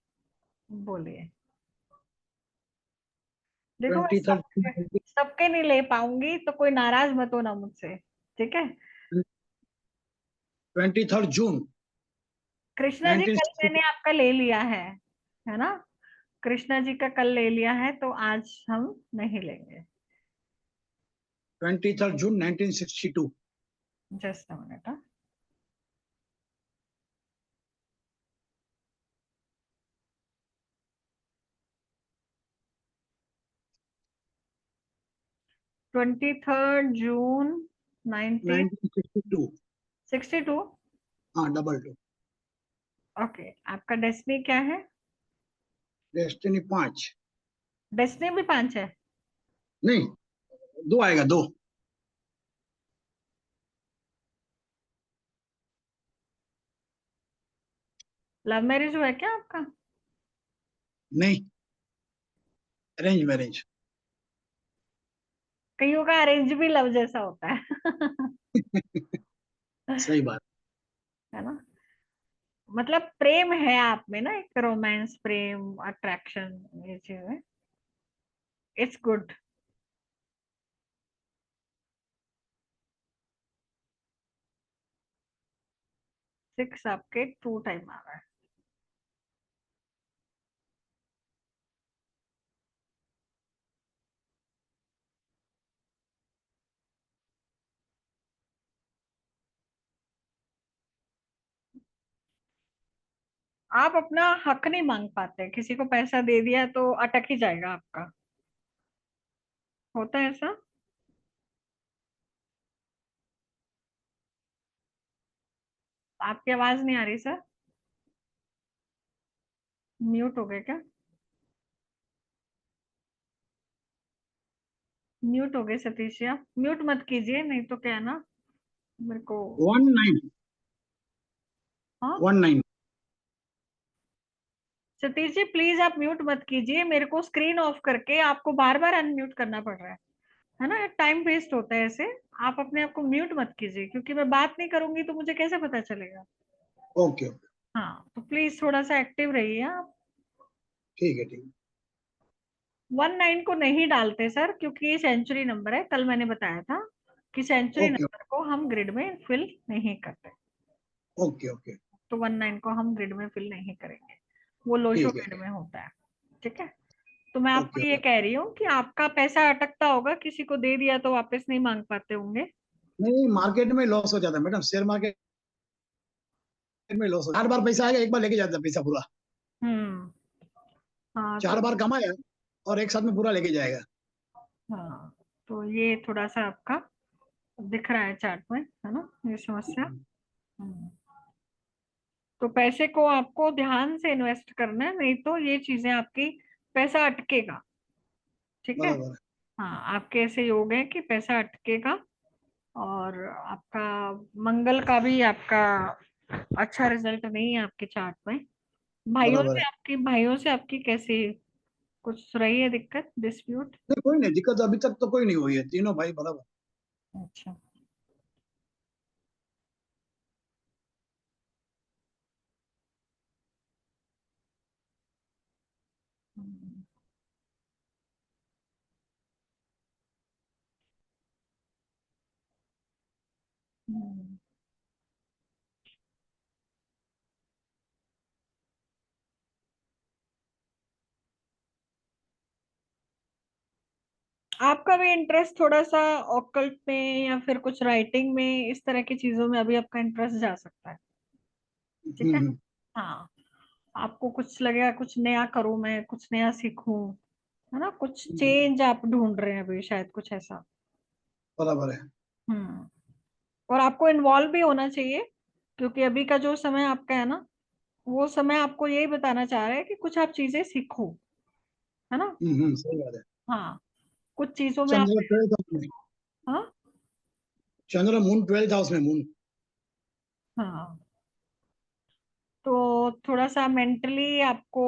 बोलिए। देखो मैं 23rd सबके नहीं ले पाऊंगी, तो कोई नाराज मत होना मुझसे। ठीक है। 23rd जून कृष्णा जी कल 1962। मैंने आपका ले लिया है ना? कृष्णा जी का कल ले लिया है, तो आज हम नहीं लेंगे। 23rd June 1962। Just a minute. 23rd जून 1962। 1962। हाँ, डबल टू। ओके, आपका डेस्टिनी क्या है? डेस्टिनी 5। डेस्टिनी भी 5 है? नहीं, 2 आएगा, 2। लव मैरिज हुआ है क्या आपका? नहीं, अरेंज मैरिज। कईयों का अरेंज भी लव जैसा होता है। सही बात। है ना? मतलब प्रेम है आप में ना, एक रोमांस, प्रेम, अट्रैक्शन, ये चीजें, इट्स गुड। 6 आपके 2 टाइम आ रहा है। आप अपना हक नहीं मांग पाते, किसी को पैसा दे दिया तो अटक ही जाएगा आपका। होता है ऐसा? आपकी आवाज नहीं आ रही सर। म्यूट हो गए क्या? म्यूट हो गए सतीश जी, आप म्यूट मत कीजिए, नहीं तो क्या है ना, मेरे को। 19। हाँ 19। सतीश जी प्लीज आप म्यूट मत कीजिए, मेरे को स्क्रीन ऑफ करके आपको बार बार अनम्यूट करना पड़ रहा है ना? टाइम वेस्ट होता है ऐसे। आप अपने आप को म्यूट मत कीजिए, क्योंकि मैं बात नहीं करूंगी तो मुझे कैसे पता चलेगा? Okay okay. हाँ तो प्लीज थोड़ा सा एक्टिव रहिए आप। ठीक है, ठीक है। 19 को नहीं डालते सर, क्योंकि ये सेंचुरी नंबर है, कल मैंने बताया था। कि सेंचुरी ओके नंबर को हम ग्रिड में फिल नहीं करते, ओके ओके तो 19 को हम ग्रिड में फिल नहीं करेंगे, वो लोशो ठीक है ग्रिड में होता है। ठीक है, तो मैं आपको ओके ये कह रही हूँ कि आपका पैसा अटकता होगा, किसी को दे दिया तो वापस नहीं मांग पाते होंगे। नहीं, मार्केट में लॉस हो जाता है मैडम, शेयर मार्केट में लॉस हो, 4 बार पैसा आएगा, एक बार लेके जाता है पैसा पूरा। हम्म। हाँ 4 बार कमाया और एक साथ में पूरा लेके जाएगा। हाँ, तो ये थोड़ा सा आपका दिख रहा है चार्ट में, है ना, ये समस्या। हम्म। तो पैसे को आपको ध्यान से इन्वेस्ट करना है, नहीं तो ये चीजें आपकी पैसा अटकेगा। ठीक है, बराबर है। हाँ, आपके ऐसे योग है कि पैसा अटकेगा, और आपका मंगल का भी आपका अच्छा रिजल्ट नहीं है आपके चार्ट में। बराबर है। भाइयों से आपकी कैसी कुछ रही है दिक्कत, डिस्प्यूट? नहीं, कोई नहीं दिक्कत, अभी तक तो कोई नहीं हुई है, तीनों भाई बराबर। अच्छा। हम्म। हम्म। आपका भी इंटरेस्ट थोड़ा सा ऑकल्ट में या फिर कुछ राइटिंग में, इस तरह की चीजों में अभी आपका इंटरेस्ट जा सकता है। ठीक है, हम्म, हाँ, आपको कुछ लगेगा कुछ नया करूं, मैं कुछ नया सीखूं, है ना, कुछ हम्म, चेंज आप ढूंढ रहे हैं अभी शायद, कुछ ऐसा। बराबर है। हम्म। और आपको इन्वॉल्व भी होना चाहिए, क्योंकि अभी का जो समय आपका है ना, वो समय आपको यही बताना चाह रहा है कि कुछ आप चीजें सीखो, है ना। सही बात है। हाँ, कुछ चीजों में आप, चंद्र 12th हाउस में, हाँ चंद्र मून 12th हाउस में, मून। हाँ, तो थोड़ा सा मेंटली आपको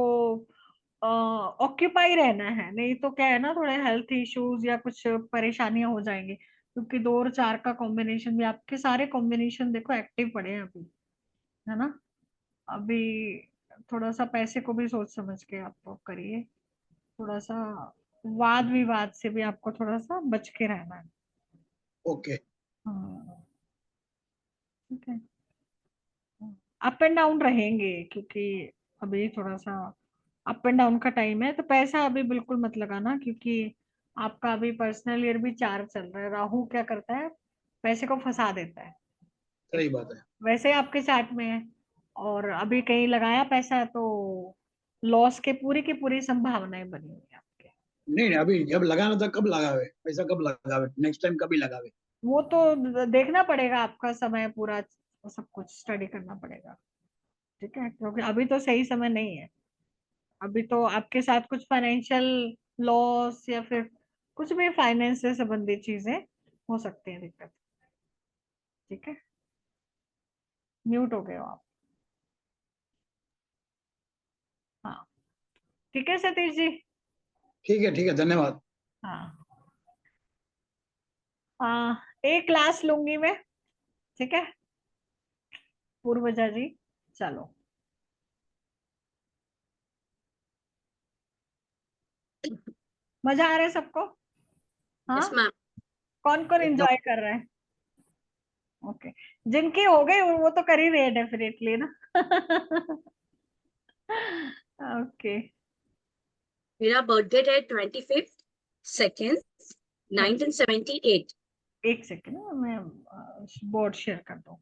ऑक्यूपाई रहना है, नहीं तो क्या है ना, थोड़े हेल्थ इश्यूज या कुछ परेशानियां हो जाएंगी, क्योंकि 2 और 4 का कॉम्बिनेशन भी, आपके सारे कॉम्बिनेशन देखो एक्टिव पड़े हैं अभी, है ना। अभी थोड़ा सा पैसे को भी सोच समझ के आप तो करिए, थोड़ा सा वाद विवाद से भी आपको थोड़ा सा बच के रहना है। ओके। हाँ, ठीक है, अप एंड डाउन रहेंगे, क्योंकि अभी थोड़ा सा अप एंड डाउन का टाइम है, तो पैसा अभी बिल्कुल मत लगाना, क्योंकि आपका अभी पर्सनल ईयर भी 4 चल रहा है, राहु क्या करता है, पैसे को फंसा देता है। सही बात है। वैसे आपके चार्ट में है, और अभी कहीं लगाया पैसा तो लॉस के पूरी की पूरी संभावनाएं बनी हुई है आपके। नहीं नहीं, अभी जब लगाना था कब लगावे, पैसा कब लगावे, नेक्स्ट टाइम कभी लगावे। वो तो देखना पड़ेगा, आपका समय पूरा सब कुछ स्टडी करना पड़ेगा। ठीक है, क्योंकि अभी तो सही समय नहीं है, अभी तो आपके साथ कुछ फाइनेंशियल लॉस या फिर कुछ भी फाइनेंस से संबंधित चीजें हो सकती हैं, दिक्कत। ठीक है, म्यूट हो गए हो आप। हाँ, ठीक है सतीश जी। ठीक है, धन्यवाद। हाँ, एक क्लास लूंगी मैं। ठीक है, पूर्वजा जी, चलो। मजा आ रहा है सबको? हाँ, यस मैम। कौन कौन एकदम। एंजॉय कर रहा है? ओके, जिनके हो गए वो तो कर ही रहे हैं डेफिनेटली ना। ओके, मेरा बर्थडे है 25/2 1978। एक सेकेंड, मैं बोर्ड शेयर कर दूं।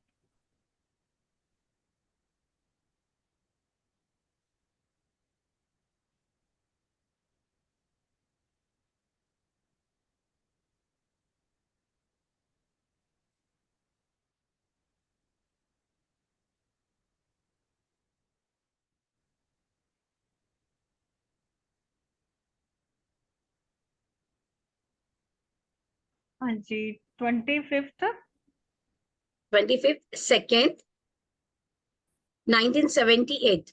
हाँ जी, 25 25/2 1978।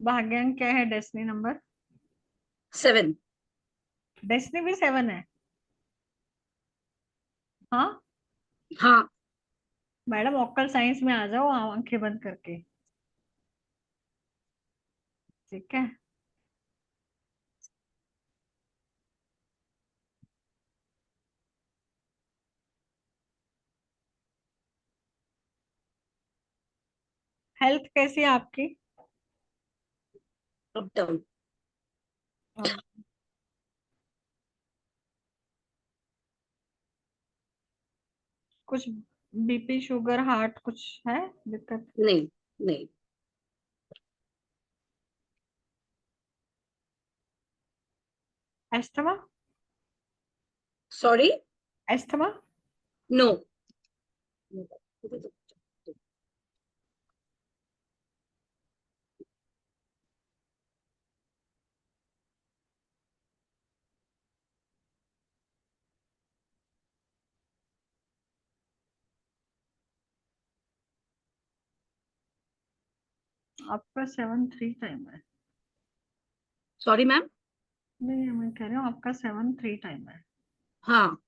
भाग्यांक क्या है, डेस्टिनी नंबर? 7। डेस्टिनी भी 7 है? हाँ हाँ। मैडम, ऑक्कल साइंस में आ जाओ आंखें बंद करके। ठीक है, हेल्थ कैसी है आपकी? Up down. कुछ बीपी, शुगर, हार्ट कुछ है दिक्कत? नहीं नहीं। एस्थमा? सॉरी। एस्थमा? नो। आपका 7-3 टाइम है। Sorry ma'am. नहीं, मैं कह रही हूँ आपका 7-3 टाइम है। हाँ।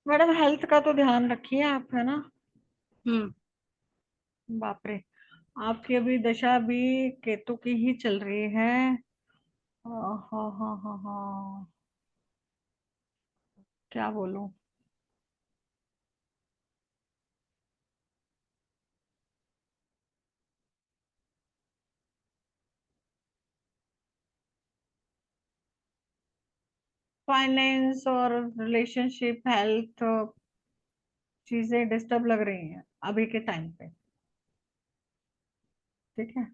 मैडम हेल्थ का तो ध्यान रखिए आप, है ना? बाप रे, आपकी अभी दशा भी केतु की ही चल रही है। हाँ हाँ हाँ हाँ हाँ, क्या बोलूं। फाइनेंस और रिलेशनशिप, हेल्थ, चीजें डिस्टर्ब लग रही हैं अभी के टाइम पे। ठीक है,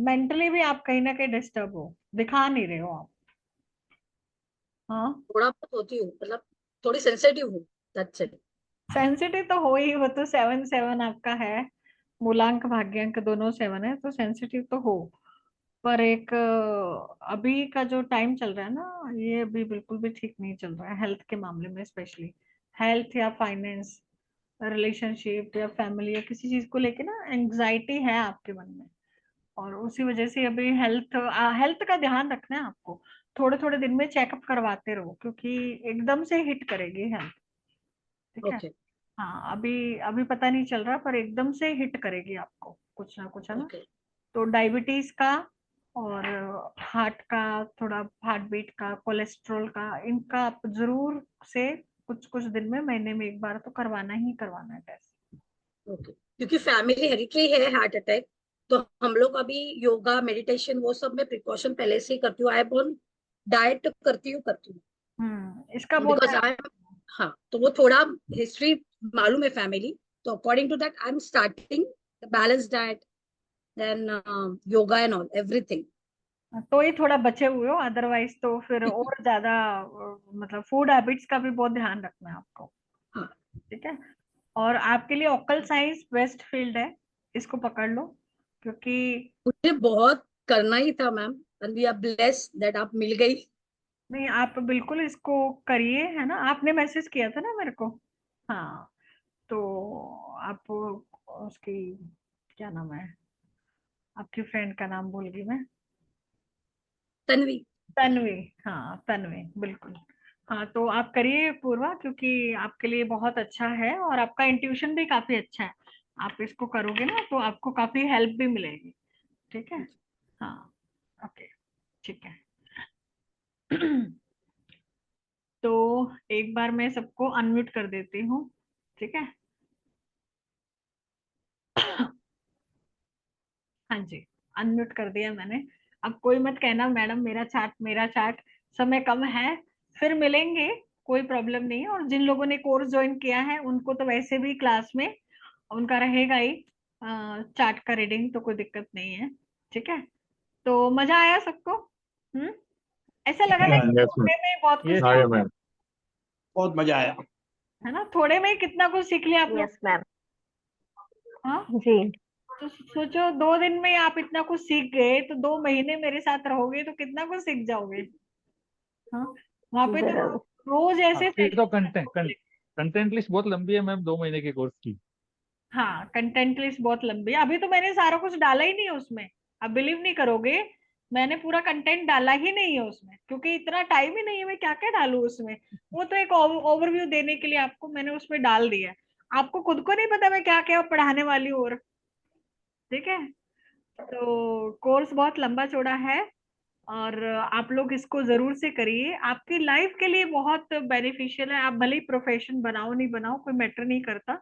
मेंटली भी आप कहीं ना कहीं डिस्टर्ब हो, दिखा नहीं रहे हो आप। हाँ, थोड़ा बहुत होती हूँ, मतलब थोड़ी सेंसिटिव हूँ, दैट्स इट। सेंसिटिव तो हो ही, वो तो 7-7 आपका है, मूलांक भाग्यांक दोनों 7 है, तो सेंसिटिव तो हो। पर एक अभी का जो टाइम चल रहा है ना, ये अभी बिल्कुल भी ठीक नहीं चल रहा है हेल्थ के मामले में, स्पेशली हेल्थ या फाइनेंस, रिलेशनशिप या फैमिली या किसी चीज को लेके ना एंग्जाइटी है आपके मन में, और उसी वजह से अभी हेल्थ का ध्यान रखना है आपको। थोड़े थोड़े दिन में चेकअप करवाते रहो, क्योंकि एकदम से हिट करेगी हेल्थ। ठीक है। ओके हाँ, अभी अभी पता नहीं चल रहा, पर एकदम से हिट करेगी आपको कुछ ना कुछ, है ना? ओके। तो डायबिटीज का और हार्ट का, थोड़ा हार्ट बीट का, कोलेस्ट्रॉल का, इनका आप जरूर से कुछ कुछ दिन में, महीने में एक बार तो करवाना ही करवाना है टेस्ट। ओके, क्योंकि फैमिली हेरिटरी है हार्ट अटैक, तो हम लोग अभी योगा मेडिटेशन वो सब में प्रिकॉशन पहले से ही करती हूँ। आई बोन डाइट करती हूँ इसका बहुत बिकॉज आई एम। हाँ, तो वो थोड़ा हिस्ट्री मालूम है फैमिली, तो according to that I am starting the balance diet, then yoga and all everything. तो ही थोड़ा बचे हुए हो, अदरवाइज तो फिर और ज्यादा मतलब फूड हैबिट्स का भी बहुत ध्यान रखना है आपको। हाँ। ठीक है। और आपके लिए ओकल साइंस बेस्ट फील्ड है, इसको पकड़ लो, क्योंकि मुझे बहुत करना ही था ma'am, and we are blessed that आप मिल गई। नहीं, आप बिल्कुल इसको करिए, है ना? आपने मैसेज किया था ना मेरे को। हाँ, तो आप उसकी, क्या नाम है, आपकी फ्रेंड का नाम भूल गई मैं। तन्वी। तन्वी। हाँ, तन्वी, बिल्कुल। हाँ, तो आप करिए पूर्वा, क्योंकि आपके लिए बहुत अच्छा है, और आपका इंट्यूशन भी काफी अच्छा है। आप इसको करोगे ना तो आपको काफी हेल्प भी मिलेगी। ठीक है। हाँ, ओके, ठीक है। तो एक बार मैं सबको अनम्यूट कर देती हूँ। ठीक है। हाँ जी, अनम्यूट कर दिया मैंने। अब कोई मत कहना मैडम मेरा चार्ट मेरा चार्ट, समय कम है, फिर मिलेंगे, कोई प्रॉब्लम नहीं है। और जिन लोगों ने कोर्स ज्वाइन किया है उनको तो वैसे भी क्लास में उनका रहेगा ही चार्ट का रीडिंग, तो कोई दिक्कत नहीं है। ठीक है। तो मजा आया सबको? हम्म, ऐसा लगा था यस कि यस मैम। थोड़े में ही बहुत कुछ यस सीख, मैम। बहुत मजा आया। है ना? थोड़े में ही कितना कुछ सीख लिया आप लोग। Yes ma'am. हाँ, जी। तो सोचो 2 दिन में आप इतना कुछ सीख गए, तो 2 महीने मेरे साथ रहोगे तो कितना कुछ सीख जाओगे। हाँ, वहां पे तो जरूर। रोज ऐसे आपकी तो सेशन। कंटेंट लिस्ट बहुत लंबी है मैम, 2 महीने के कोर्स की। हाँ, कंटेंट लिस्ट बहुत लंबी है, अभी तो मैंने सारा कुछ डाला ही नहीं है उसमें। आप बिलीव नहीं करोगे, मैंने पूरा कंटेंट डाला ही नहीं है उसमें, क्योंकि इतना टाइम ही नहीं है, मैं क्या क्या डालूं उसमें। वो तो एक ओवरव्यू देने के लिए आपको मैंने उसमें डाल दिया है। आपको खुद को नहीं पता मैं क्या क्या पढ़ाने वाली हूँ। और ठीक है, तो कोर्स बहुत लंबा चौड़ा है, और आप लोग इसको जरूर से करिए, आपकी लाइफ के लिए बहुत बेनिफिशियल है। आप भले ही प्रोफेशन बनाओ नहीं बनाओ, कोई मैटर नहीं करता।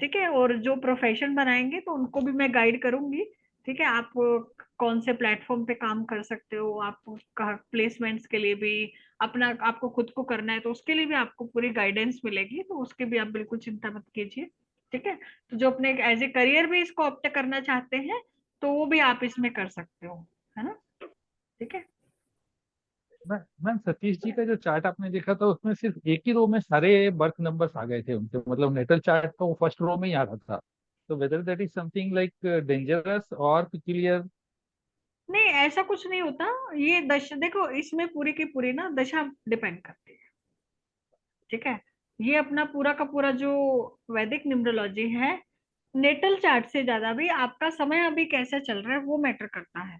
ठीक है, और जो प्रोफेशन बनाएंगे तो उनको भी मैं गाइड करूंगी। ठीक है, आप कौन से प्लेटफॉर्म पे काम कर सकते हो, आप प्लेसमेंट्स के लिए भी अपना आपको खुद को करना है तो उसके लिए भी आपको पूरी गाइडेंस मिलेगी, तो उसके भी आप बिल्कुल चिंता मत कीजिए। ठीक है, तो जो अपने एज ए करियर भी इसको ऑप्ट करना चाहते हैं तो वो भी आप इसमें कर सकते हो, है ना। ठीक है, मैम सतीश जी का जो चार्ट आपने देखा था उसमें सिर्फ एक ही रो में सारे बर्थ नंबर्स आ गए थे उनके, मतलब नेटल चार्ट तो फर्स्ट रो में ही आ रहा था। तो whether that is something like dangerous और पिक्यूलियर? नहीं ऐसा कुछ नहीं होता। ये दशा देखो, इसमें पूरी की पूरी ना दशा डिपेंड करती है। ठीक है, ये अपना पूरा का पूरा जो वैदिक न्यूमरोलॉजी है, नेटल चार्ट से ज्यादा भी आपका समय अभी कैसा चल रहा है वो मैटर करता है,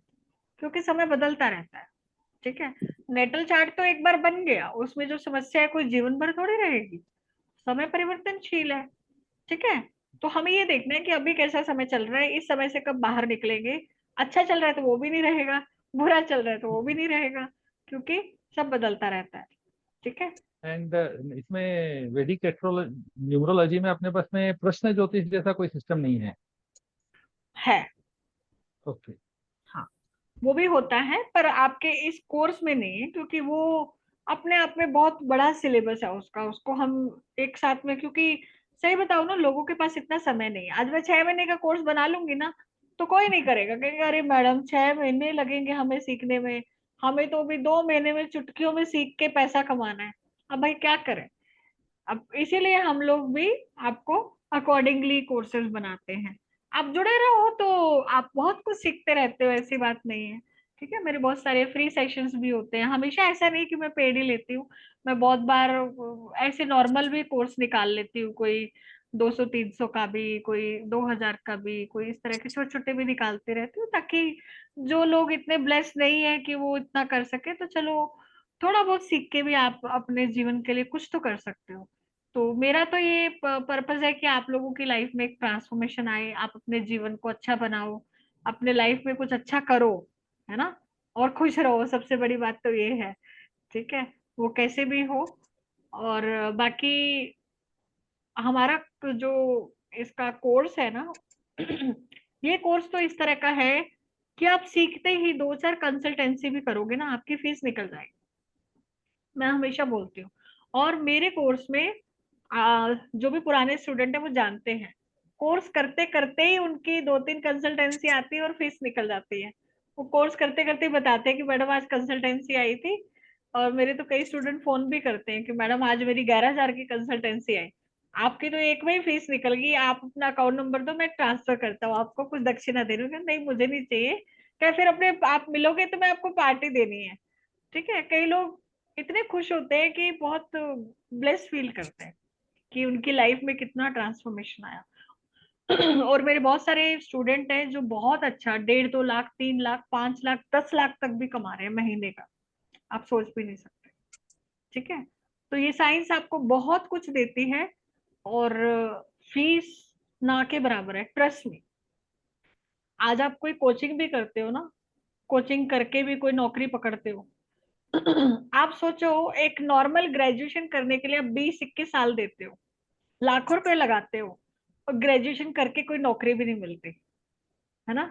क्योंकि समय बदलता रहता है। ठीक है, नेटल चार्ट तो एक बार बन गया, उसमें जो समस्या है कोई जीवन भर थोड़ी रहेगी, समय परिवर्तनशील है। ठीक है, तो हमें ये देखना है कि अभी कैसा समय चल रहा है, इस समय से कब बाहर निकलेंगे। अच्छा चल रहा है तो वो भी नहीं रहेगा, बुरा चल रहा है तो वो भी नहीं रहेगा, क्योंकि सब बदलता रहता है। ठीक है, एंड इसमें वैदिक न्यूमरोलॉजी में अपने पास में प्रश्न ज्योतिष जैसा कोई सिस्टम नहीं है? है। ओके। हाँ, वो भी होता है पर आपके इस कोर्स में नहीं है, क्योंकि वो अपने आप में बहुत बड़ा सिलेबस है उसका, उसको हम एक साथ में, क्योंकि सही बताओ ना, लोगों के पास इतना समय नहीं है। आज मैं 6 महीने का कोर्स बना लूंगी ना तो कोई नहीं करेगा, कहेंगे अरे मैडम 6 महीने लगेंगे हमें सीखने में, हमें तो अभी 2 महीने में चुटकियों में सीख के पैसा कमाना है। अब भाई क्या करें, अब इसीलिए हम लोग भी आपको अकॉर्डिंगली कोर्सेज बनाते हैं। आप जुड़े रहो तो आप बहुत कुछ सीखते रहते हो, ऐसी बात नहीं है। ठीक है, मेरे बहुत सारे फ्री सेशंस भी होते हैं, हमेशा ऐसा नहीं कि मैं पेड ही लेती हूँ। मैं बहुत बार ऐसे नॉर्मल भी कोर्स निकाल लेती हूँ, कोई 200-300 का भी, कोई 2000 का भी, कोई इस तरह के छोटे छोटे भी निकालती रहती हूँ, ताकि जो लोग इतने ब्लेस्ड नहीं है कि वो इतना कर सके, तो चलो थोड़ा बहुत सीख के भी आप अपने जीवन के लिए कुछ तो कर सकते हो। तो मेरा तो ये पर्पस है कि आप लोगों की लाइफ में एक ट्रांसफॉर्मेशन आए, आप अपने जीवन को अच्छा बनाओ, अपने लाइफ में कुछ अच्छा करो, है ना, और खुश रहो, सबसे बड़ी बात तो ये है। ठीक है, वो कैसे भी हो। और बाकी हमारा जो इसका कोर्स है ना ये कोर्स तो इस तरह का है कि आप सीखते ही 2-4 कंसल्टेंसी भी करोगे ना, आपकी फीस निकल जाएगी, मैं हमेशा बोलती हूँ। और मेरे कोर्स में जो भी पुराने स्टूडेंट है वो जानते हैं, कोर्स करते करते ही उनकी 2-3 कंसल्टेंसी आती है और फीस निकल जाती है। वो कोर्स करते करते ही बताते हैं कि मैडम आज कंसल्टेंसी आई थी, और मेरे तो कई स्टूडेंट फोन भी करते हैं कि मैडम आज मेरी 11,000 की कंसल्टेंसी आई। आपकी तो एक में ही फीस निकल गई, आप अपना अकाउंट नंबर दो मैं ट्रांसफर करता हूँ, आपको कुछ दक्षिणा दे रही हूँ। नहीं मुझे नहीं चाहिए, क्या फिर अपने आप मिलोगे तो मैं आपको पार्टी देनी है। ठीक है, कई लोग इतने खुश होते हैं कि बहुत ब्लेस फील करते हैं कि उनकी लाइफ में कितना ट्रांसफॉर्मेशन आया। और मेरे बहुत सारे स्टूडेंट हैं जो बहुत अच्छा 1.5-2 लाख, 3 लाख, 5 लाख, 10 लाख तक भी कमा रहे हैं महीने का, आप सोच भी नहीं सकते। ठीक है, तो ये साइंस आपको बहुत कुछ देती है, और फीस ना के बराबर है, ट्रस्ट में। आज आप कोई कोचिंग भी करते हो ना, कोचिंग करके भी कोई नौकरी पकड़ते हो, आप सोचो एक नॉर्मल ग्रेजुएशन करने के लिए आप 20-21 साल देते हो, लाखों रुपए लगाते हो, और ग्रेजुएशन करके कोई नौकरी भी नहीं मिलती, है ना,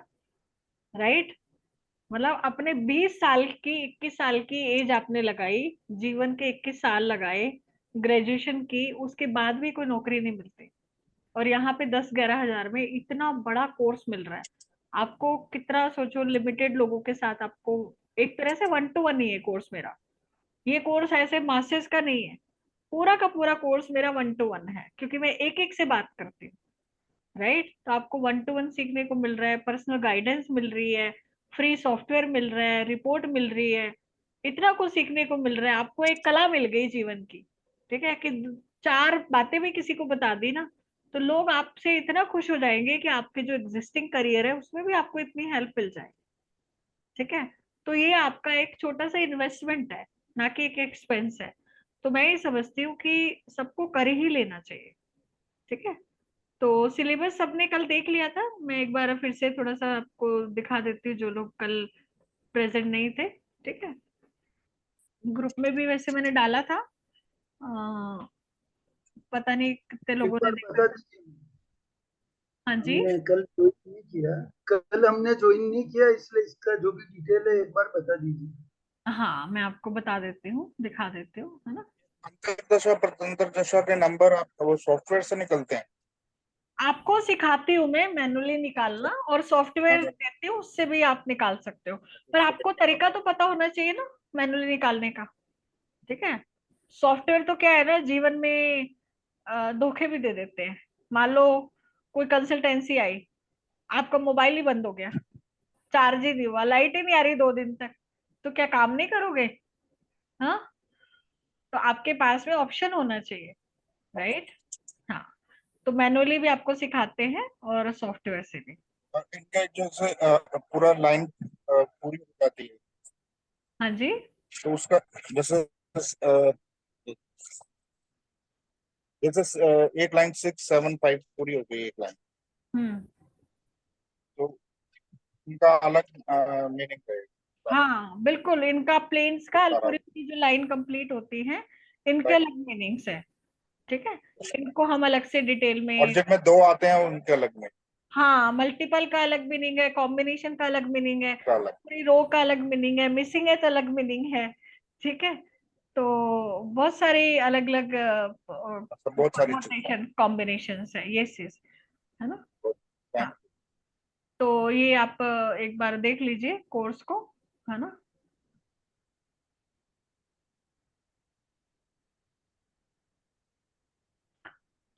राइट। मतलब अपने 20 साल की 21 साल की एज आपने लगाई, जीवन के 21 साल लगाए ग्रेजुएशन की, उसके बाद भी कोई नौकरी नहीं मिलती, और यहाँ पे 10-11 हजार में इतना बड़ा कोर्स मिल रहा है आपको। कितना सोचो, लिमिटेड लोगों के साथ आपको, एक तरह से 1-to-1 ही है कोर्स मेरा। ये कोर्स ऐसे मासेस का नहीं है, पूरा का पूरा कोर्स मेरा 1-to-1 है, क्योंकि मैं एक एक से बात करती हूँ, राइट। तो आपको 1-to-1 सीखने को मिल रहा है, पर्सनल गाइडेंस मिल रही है, फ्री सॉफ्टवेयर मिल रहा है, रिपोर्ट मिल रही है, इतना कुछ सीखने को मिल रहा है आपको, एक कला मिल गई जीवन की। ठीक है, कि 4 बातें भी किसी को बता दी ना तो लोग आपसे इतना खुश हो जाएंगे कि आपके जो एग्जिस्टिंग करियर है उसमें भी आपको इतनी हेल्प मिल जाए। ठीक है, तो ये आपका एक छोटा सा इन्वेस्टमेंट है, ना कि एक एक्सपेंस है। तो मैं ये समझती हूँ कि सबको कर ही लेना चाहिए। ठीक है, तो सिलेबस सबने कल देख लिया था, मैं एक बार फिर से थोड़ा सा आपको दिखा देती हूँ जो लोग कल प्रेजेंट नहीं थे। ठीक है, ग्रुप में भी वैसे मैंने डाला था, पता नहीं कितने एक लोगों ने बार देखा। बता दीजिए, हाँ जी, हमने कल ज्वाइन नहीं किया, कल हमने ज्वाइन नहीं किया, इसलिए इसका जो भी डिटेल है एक बार बता दीजिए। हाँ मैं आपको बता देती हूँ, दिखा देती हूँ, है ना। अंतर्दशा प्रत्यंतर के नंबर आप वो सॉफ्टवेयर से निकलते हैं? आपको सिखाती हूँ मैं मैनुअली निकालना, और सॉफ्टवेयर देती हूँ, उससे भी आप निकाल सकते हो। पर आपको तरीका तो पता होना चाहिए ना मैनुअली निकालने का, ठीक है। सॉफ्टवेयर तो क्या है ना, जीवन में धोखे भी दे देते हैं। मान लो कोई कंसल्टेंसी आई, आपका मोबाइल ही बंद हो गया, चार्ज ही नहीं हुआ, लाइट ही नहीं आ रही 2 दिन तक, तो क्या काम नहीं करोगे? हाँ, तो आपके पास में ऑप्शन होना चाहिए, राइट। हाँ, तो मैनुअली भी आपको सिखाते हैं और सॉफ्टवेयर से भी। और इनका जैसे पूरा लाइन पूरी हो जाती है हाँ जी, तो उसका जैसे जैसे एक लाइन 6 7 5 पूरी हो गई एक लाइन, हम्म, तो इनका अलग मीनिंग रहेगा हाँ बिल्कुल, इनका प्लेन्स का सारा। पूरी पूरी जो लाइन कंप्लीट होती है, इनके अलग मीनिंग्स है, ठीक है। इनको हम अलग से डिटेल और में, जिनमें 2 आते हैं उनके अलग में हाँ मल्टीपल का अलग मीनिंग है, कॉम्बिनेशन का अलग मीनिंग है, का अलग। पूरी रो का अलग मीनिंग है, मिसिंग है तो अलग मीनिंग है, ठीक है। तो बहुत सारी अलग अलग मतलब बहुत सारी चीजें। परम्यूटेशन कॉम्बिनेशन है ये चीज, है ना। हाँ, तो ये आप एक बार देख लीजिए कोर्स को, है ना।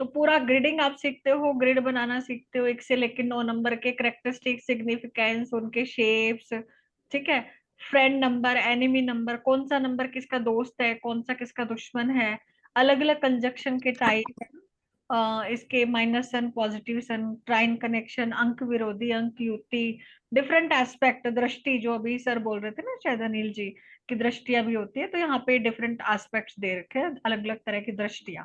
तो पूरा ग्रिडिंग आप सीखते हो, ग्रिड बनाना सीखते हो, 1 से लेकर 9 नंबर के करेक्टरिस्टिक सिग्निफिकेंस, उनके शेप्स, ठीक है। फ्रेंड नंबर, एनिमी नंबर, कौन सा नंबर किसका दोस्त है, कौन सा किसका दुश्मन है, अलग अलग कंजक्शन के टाइप, इसके माइनस सन, पॉजिटिव सन, ट्राइन कनेक्शन, अंक विरोधी, अंक युति, डिफरेंट एस्पेक्ट, दृष्टि, जो अभी सर बोल रहे थे ना शायद अनिल जी, की दृष्टियां भी होती है, तो यहाँ पे डिफरेंट एस्पेक्ट्स दे रखे हैं, अलग अलग तरह की दृष्टियां,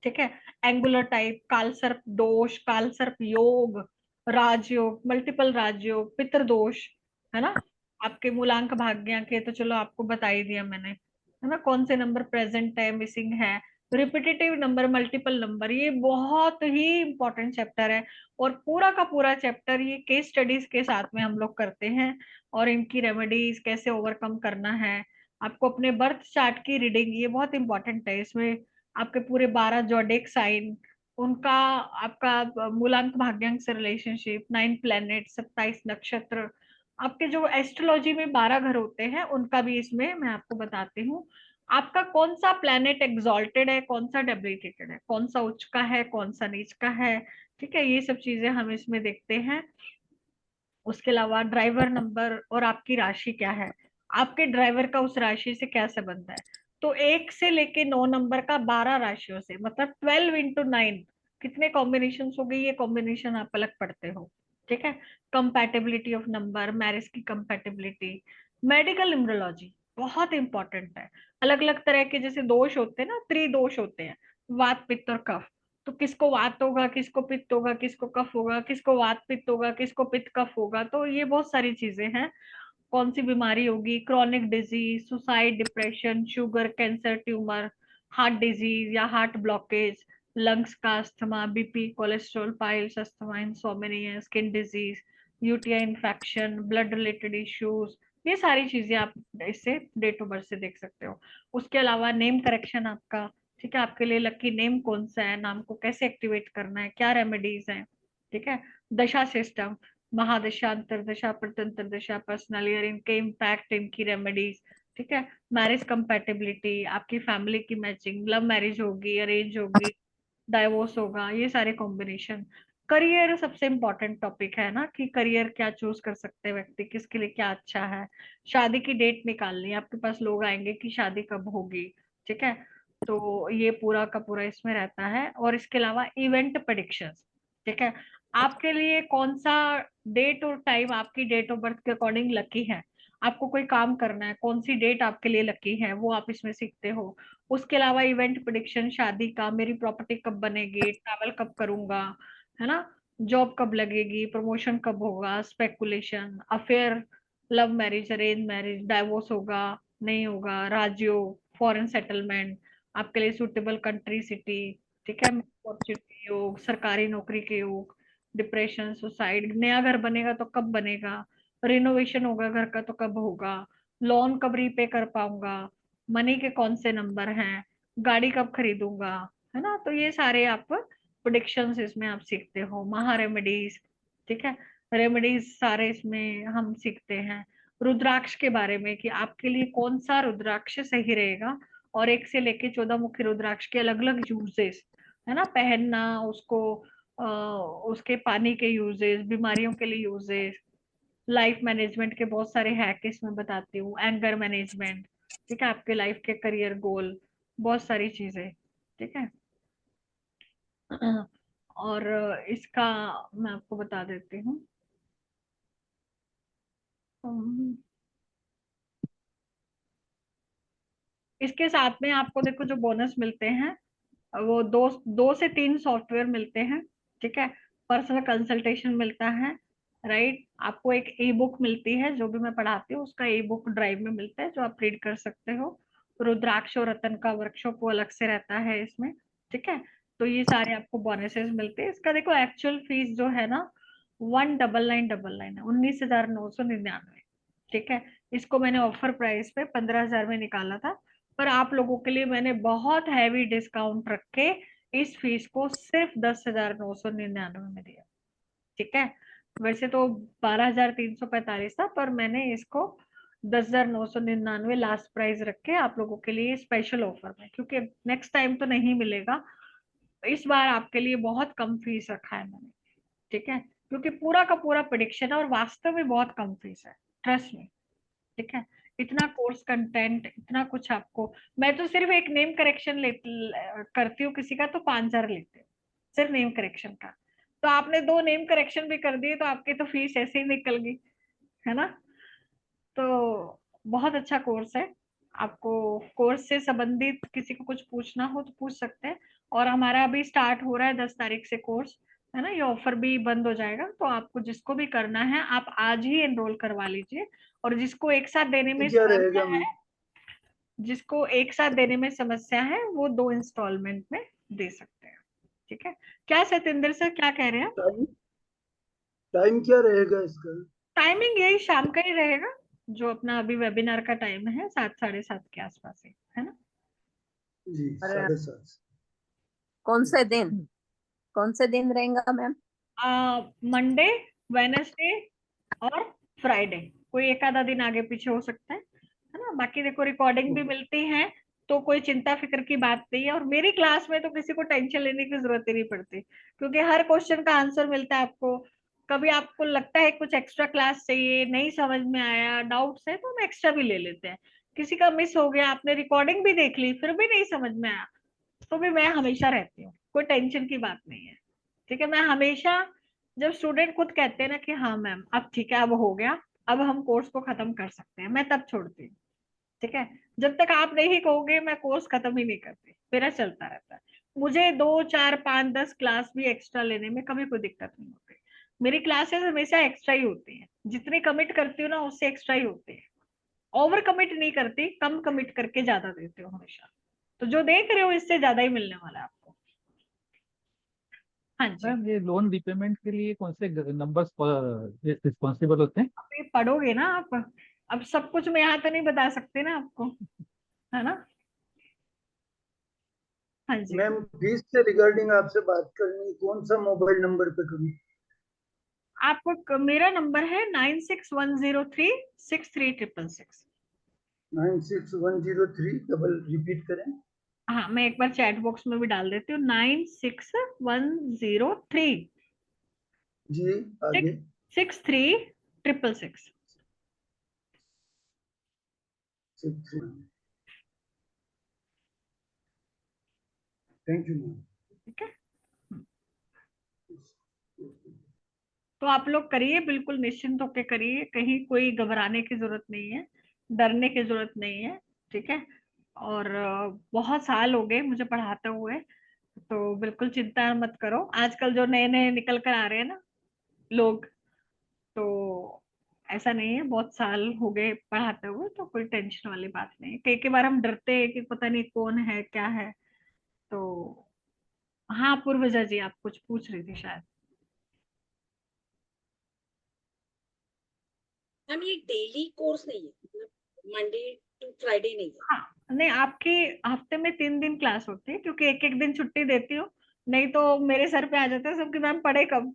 ठीक है। एंगुलर टाइप, कालसर्प दोष, कालसर्प योग, राजयोग, मल्टीपल राजयोग, पितृदोष, है ना। आपके मूलांक भाग्य के तो चलो आपको बता ही दिया मैंने, है ना, कौन से नंबर प्रेजेंट है, मिसिंग है, रिपीटेटिव नंबर, मल्टीपल नंबर, ये बहुत ही इंपॉर्टेंट चैप्टर है। और पूरा का पूरा चैप्टर ये केस स्टडीज के साथ में हम लोग करते हैं, और इनकी रेमेडीज कैसे ओवरकम करना है। आपको अपने बर्थ चार्ट की रीडिंग, ये बहुत इंपॉर्टेंट है, इसमें आपके पूरे 12 जोडिक साइन, उनका, आपका मूलांक भाग्यांक से रिलेशनशिप, 9 प्लैनेट, 27 नक्षत्र, आपके जो एस्ट्रोलॉजी में 12 घर होते हैं उनका भी इसमें मैं आपको बताती हूँ। आपका कौन सा प्लैनेट एग्जॉल्टेड है, कौन सा डेबिलिटेटेड है, कौन सा उच्च का है, कौन सा नीच का है, ठीक है, ये सब चीजें हम इसमें देखते हैं। उसके अलावा ड्राइवर नंबर और आपकी राशि क्या है, आपके ड्राइवर का उस राशि से क्या संबंध है। तो 1 से लेके 9 नंबर का 12 राशियों से, मतलब 12 × 9, कितने कॉम्बिनेशन हो गई, ये कॉम्बिनेशन आप अलग पढ़ते हो, ठीक है। कंपैटिबिलिटी ऑफ नंबर, मैरिज की कंपैटिबिलिटी, मेडिकल न्यूमरोलॉजी बहुत इंपॉर्टेंट है। अलग अलग तरह के जैसे दोष होते हैं ना, त्रिदोष होते हैं, वात पित्त और कफ, तो किसको वात होगा, किसको पित्त होगा, किसको कफ होगा, किसको वात पित्त होगा, किसको पित्त कफ होगा, तो ये बहुत सारी चीजें हैं। कौन सी बीमारी होगी, chronic disease, suicide, depression, sugar, cancer, tumour, heart disease या हार्ट ब्लॉकेज, लंग्स का asthma, BP, cholesterol, piles, asthma, insomnia, skin disease, UTI infection, blood related issues, ये सारी चीजें आप इससे डेट ऑफ बर्थ से देख सकते हो। उसके अलावा नेम करेक्शन आपका, ठीक है, आपके लिए लकी नेम कौन सा है, नाम को कैसे एक्टिवेट करना है, क्या रेमेडीज हैं, ठीक है। दशा सिस्टम, महादशा, अंतरदशा, प्रत्यंतर दशा, पर्सनल ईयर, इनके इम्पैक्ट, इनकी रेमेडीज, ठीक है। मैरिज कंपैटिबिलिटी, आपकी फैमिली की मैचिंग, लव मैरिज होगी, अरेंज होगी, डाइवोर्स होगा, ये सारे कॉम्बिनेशन। करियर सबसे इंपॉर्टेंट टॉपिक है ना, कि करियर क्या चूज कर सकते हैं व्यक्ति, किसके लिए क्या अच्छा है। शादी की डेट निकालनी है, आपके पास लोग आएंगे कि शादी कब होगी, ठीक है। तो ये पूरा का पूरा इसमें रहता है। और इसके अलावा इवेंट प्रेडिक्शंस, ठीक है, आपके लिए कौन सा डेट और टाइम आपकी डेट ऑफ बर्थ के अकॉर्डिंग लकी है, आपको कोई काम करना है, कौन सी डेट आपके लिए लकी है, वो आप इसमें सीखते हो। उसके अलावा इवेंट प्रिडिक्शन, शादी का, मेरी प्रॉपर्टी कब बनेगी, ट्रैवल कब करूंगा, है ना, जॉब कब लगेगी, प्रमोशन कब होगा, speculation, affair, love marriage, arrange marriage, divorce होगा नहीं होगा, राजयोग, फॉरेन सेटलमेंट, आपके लिए सुटेबल कंट्री, सिटी, ठीक है, अपॉर्चुनिटी योग, सरकारी नौकरी के योग, डिप्रेशन, सुसाइड, नया घर बनेगा तो कब बनेगा, रिनोवेशन होगा घर का तो कब होगा, लोन कब रीपे कर पाऊंगा, मनी के कौन से नंबर हैं, गाड़ी कब खरीदूंगा, है ना। तो ये सारे आप प्रोडिक्शंस इसमें आप सीखते हो। महा रेमेडीज, ठीक है, रेमेडीज सारे इसमें हम सीखते हैं। रुद्राक्ष के बारे में कि आपके लिए कौन सा रुद्राक्ष सही रहेगा, और 1 से लेके 14 मुखी रुद्राक्ष के अलग अलग यूजेस, है ना, पहनना उसको, उसके पानी के यूजेस, बीमारियों के लिए यूजेस, लाइफ मैनेजमेंट के बहुत सारे हैक इसमें बताती हूँ, एंगर मैनेजमेंट, ठीक है, आपके लाइफ के करियर गोल, बहुत सारी चीजें, ठीक है। और इसका मैं आपको बता देती हूँ। इसके साथ में आपको देखो जो बोनस मिलते हैं वो 2 से 3 सॉफ्टवेयर मिलते हैं, ठीक है। पर्सनल कंसल्टेशन मिलता है, राइट। आपको एक ई बुक मिलती है, जो भी मैं पढ़ाती हूँ उसका ई बुक ड्राइव में मिलता है, जो आप रीड कर सकते हो। रुद्राक्ष और रतन का वर्कशॉप वो अलग से रहता है इसमें, ठीक है। तो ये सारे आपको बोनसेस मिलते हैं। इसका देखो एक्चुअल फीस जो है ना 19,999 है, 19,999, ठीक है। इसको मैंने ऑफर प्राइस पे 15,000 में निकाला था, पर आप लोगों के लिए मैंने बहुत हैवी डिस्काउंट रख के इस फीस को सिर्फ 10,999 में दिया, ठीक है। वैसे तो 12,345 था, पर मैंने इसको 10,999 लास्ट प्राइस रख के आप लोगों के लिए स्पेशल ऑफर में, क्योंकि नेक्स्ट टाइम तो नहीं मिलेगा, इस बार आपके लिए बहुत कम फीस रखा है मैंने, ठीक है। क्योंकि पूरा का पूरा प्रेडिक्शन है और वास्तव में बहुत कम फीस है, ट्रस्ट में, ठीक है। इतना कोर्स कंटेंट, इतना कुछ आपको, मैं तो सिर्फ एक नेम करेक्शन करती हूँ किसी का तो 5,000 लेती हूँ, सिर्फ नेम करेक्शन का। तो आपने 2 नेम करेक्शन भी कर दिए तो आपकी तो फीस ऐसे ही निकल गई, है ना। तो बहुत अच्छा कोर्स है। आपको कोर्स से संबंधित किसी को कुछ पूछना हो तो पूछ सकते हैं। और हमारा अभी स्टार्ट हो रहा है 10 तारीख से कोर्स, है ना। ये ऑफर भी बंद हो जाएगा, तो आपको जिसको भी करना है आप आज ही एनरोल करवा लीजिए। और जिसको एक साथ देने में क्या समस्या रहेगा है, मैम? जिसको एक साथ देने में समस्या है वो 2 इंस्टॉलमेंट में दे सकते हैं, ठीक है। क्या सत्येंद्र सर क्या कह रहे हैं? टाइम टाइम क्या रहेगा इसका? टाइमिंग यही शाम का ही रहेगा, जो अपना अभी वेबिनार का टाइम है 7, 7:30 के आसपास है ना। जी, 7:30। कौन से दिन रहेगा मैम? मंडे, वेनसडे और फ्राइडे, कोई एक आधा दिन आगे पीछे हो सकता है ना। बाकी देखो रिकॉर्डिंग भी मिलती है, तो कोई चिंता फिक्र की बात नहीं है। और मेरी क्लास में तो किसी को टेंशन लेने की जरूरत ही नहीं पड़ती, क्योंकि हर क्वेश्चन का आंसर मिलता है आपको। कभी आपको लगता है कुछ एक्स्ट्रा क्लास चाहिए, नहीं समझ में आया, डाउट्स है, तो हम एक्स्ट्रा भी ले लेते हैं। किसी का मिस हो गया, आपने रिकॉर्डिंग भी देख ली फिर भी नहीं समझ में आया, तो भी मैं हमेशा रहती हूँ, कोई टेंशन की बात नहीं है, ठीक है। मैं हमेशा, जब स्टूडेंट खुद कहते हैं ना कि हाँ मैम अब ठीक है, अब हो गया, अब हम कोर्स को खत्म कर सकते हैं, मैं तब छोड़ती हूँ, ठीक है। जब तक आप नहीं कहोगे मैं कोर्स खत्म ही नहीं करती, मेरा चलता रहता है। मुझे 2, 4, 5, 10 क्लास भी एक्स्ट्रा लेने में कभी कोई दिक्कत नहीं होती। मेरी क्लासेस हमेशा एक्स्ट्रा ही होती है, जितनी कमिट करती हूँ ना उससे एक्स्ट्रा ही होती है। ओवर कमिट नहीं करती, कम कमिट करके ज्यादा देती हूँ हमेशा। तो जो देख रहे हो इससे ज्यादा ही मिलने वाला है आपको। हाँ जी। मैम ये लोन रिपेमेंट के लिए कौन से नंबर्स रिस्पॉन्सिबल होते हैं? आप ये पढ़ोगे ना आप, अब सब कुछ मैं यहाँ तो नहीं बता सकती ना आपको, है ना। हाँ जी। मैम, फीस से रिगार्डिंग आपसे बात करनी, कौन सा मोबाइल नंबर पे करूँ? आपको मेरा नंबर है 9610363666। 96103 डबल रिपीट करें। हाँ, मैं एक बार चैट बॉक्स में भी डाल देती हूँ, 961036 जी, आगे। 63666। Thank you ma'am. ठीक है। तो आप लोग करिए, बिल्कुल निश्चिंत होकर करिए, कहीं कोई घबराने की जरूरत नहीं है, डरने की जरूरत नहीं है, ठीक है। और बहुत साल हो गए मुझे पढ़ाते हुए, तो बिल्कुल चिंता मत करो। आजकल जो नए नए निकल कर आ रहे हैं ना लोग, तो ऐसा नहीं है, बहुत साल हो गए पढ़ाते हुए, तो कोई टेंशन वाली बात नहीं है। कई बार हम डरते हैं कि पता नहीं कौन है क्या है। तो हाँ पूर्वजा जी, आप कुछ पूछ रही थी शायद। मैम ये डेली कोर्स नहीं है, मतलब मंडे टू फ्राइडे नहीं है। हाँ, नहीं आपकी हफ्ते में 3 दिन क्लास होती है, क्योंकि एक एक दिन छुट्टी देती हूँ, नहीं तो मेरे सर पे आ जाता है सबकी मैम पढ़े कब।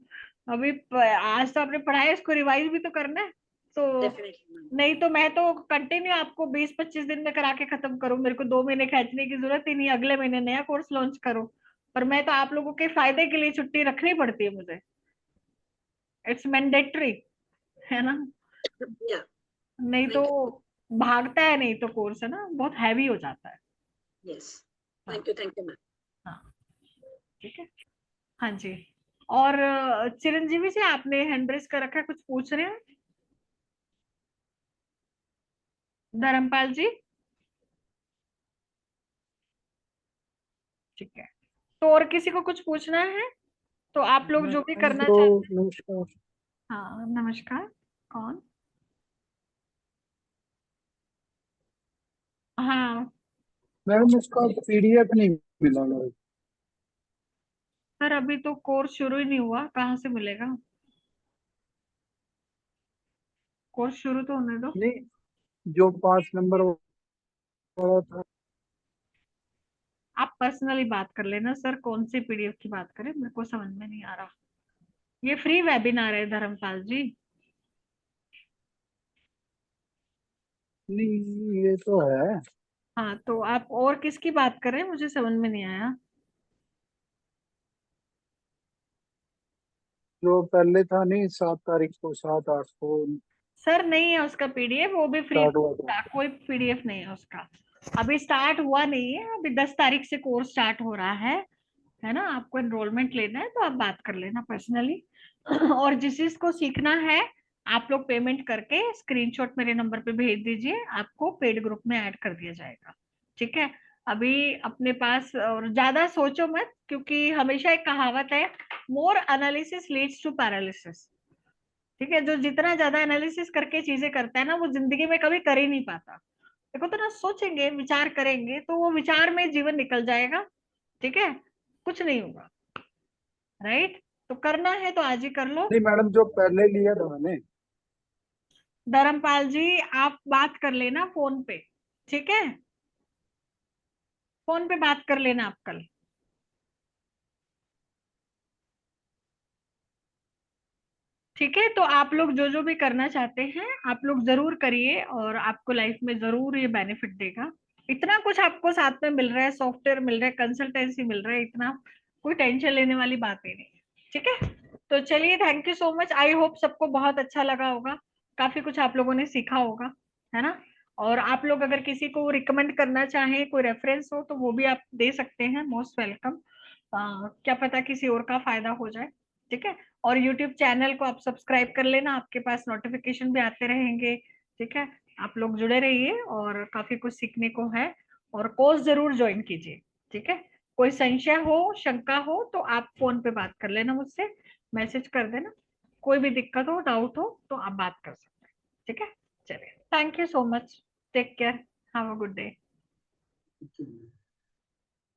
अभी आज तो आपने पढ़ा है, इसको रिवाइज भी तो करना है, तो डेफिनेटली। नहीं तो मैं तो कंटिन्यू आपको 20-25 दिन में करा के खत्म करूँ, मेरे को 2 महीने खींचने की जरूरत ही नहीं, अगले महीने नया कोर्स लॉन्च करूँ। पर मैं तो आप लोगों के फायदे के लिए छुट्टी रखनी पड़ती है मुझे, इट्स मैंडेटरी, है ना। या नहीं तो भागता है, नहीं तो कोर्स है ना बहुत हैवी हो जाता है। Yes, thank you ma'am. हाँ ठीक है, हाँ जी। और चिरंजीवी जी आपने हैंड रेस कर रखा है, कुछ पूछ रहे हैं धर्मपाल जी? ठीक है, तो और किसी को कुछ पूछना है तो आप लोग जो भी करना तो चाहते हैं। नमस्कार हाँ नमस्कार, कौन? हाँ मैडम, उसका पीडीएफ नहीं मिला मेरे को। सर अभी तो कोर्स शुरू ही नहीं हुआ, कहाँ से मिलेगा? कोर्स शुरू तो होने दो। नहीं, जो 5 नंबर वाला था। आप पर्सनली बात कर लेना सर, कौन सी पीडीएफ की बात करें, मेरे को समझ में नहीं आ रहा। ये फ्री वेबिनार है धर्मपाल जी। नहीं, ये तो है हाँ तो आप और किसकी बात कर रहे हैं, मुझे समझ में नहीं आया। जो पहले था, नहीं 7 तारीख को, 7-8 को सर नहीं है उसका पीडीएफ, वो भी फ्री स्टार्ट हुआ था। कोई पीडीएफ नहीं है उसका, अभी स्टार्ट हुआ नहीं है, अभी 10 तारीख से कोर्स स्टार्ट हो रहा है ना। आपको एनरोलमेंट लेना है तो आप बात कर लेना पर्सनली। और जिस चीज को सीखना है आप लोग पेमेंट करके स्क्रीनशॉट मेरे नंबर पे भेज दीजिए, आपको पेड ग्रुप में ऐड कर दिया जाएगा। ठीक है, अभी अपने पास और ज्यादा सोचो मत, क्योंकि हमेशा एक कहावत है, मोर एनालिसिस लीड्स टू पैरालिसिस। ठीक है, जो जितना ज्यादा एनालिसिस करके चीजें करता है ना, वो जिंदगी में कभी कर ही नहीं पाता। देखो तो ना, सोचेंगे विचार करेंगे तो वो विचार में जीवन निकल जाएगा। ठीक है, कुछ नहीं होगा। राइट, तो करना है तो आज ही कर लो। नहीं मैडम, जो पहले लिया था मैंने। धर्मपाल जी आप बात कर लेना फोन पे, ठीक है, फोन पे बात कर लेना आप कल। ठीक है, तो आप लोग जो जो भी करना चाहते हैं आप लोग जरूर करिए, और आपको लाइफ में जरूर ये बेनिफिट देगा। इतना कुछ आपको साथ में मिल रहा है, सॉफ्टवेयर मिल रहा है, कंसल्टेंसी मिल रहा है, इतना कोई टेंशन लेने वाली बात ही नहीं है। ठीक है, तो चलिए, thank you so much, I hope सबको बहुत अच्छा लगा होगा, काफी कुछ आप लोगों ने सीखा होगा, है ना। और आप लोग अगर किसी को रिकमेंड करना चाहें, कोई रेफरेंस हो तो वो भी आप दे सकते हैं, मोस्ट वेलकम। क्या पता किसी और का फायदा हो जाए। ठीक है, और YouTube चैनल को आप सब्सक्राइब कर लेना, आपके पास नोटिफिकेशन भी आते रहेंगे। ठीक है, आप लोग जुड़े रहिए और काफी कुछ सीखने को है, और कोर्स जरूर ज्वाइन कीजिए। ठीक है, कोई संशय हो शंका हो तो आप फोन पे बात कर लेना मुझसे, मैसेज कर देना, कोई भी दिक्कत हो डाउट हो तो आप बात कर सकते हैं। ठीक है, चलिए, thank you so much, take care, have a good day.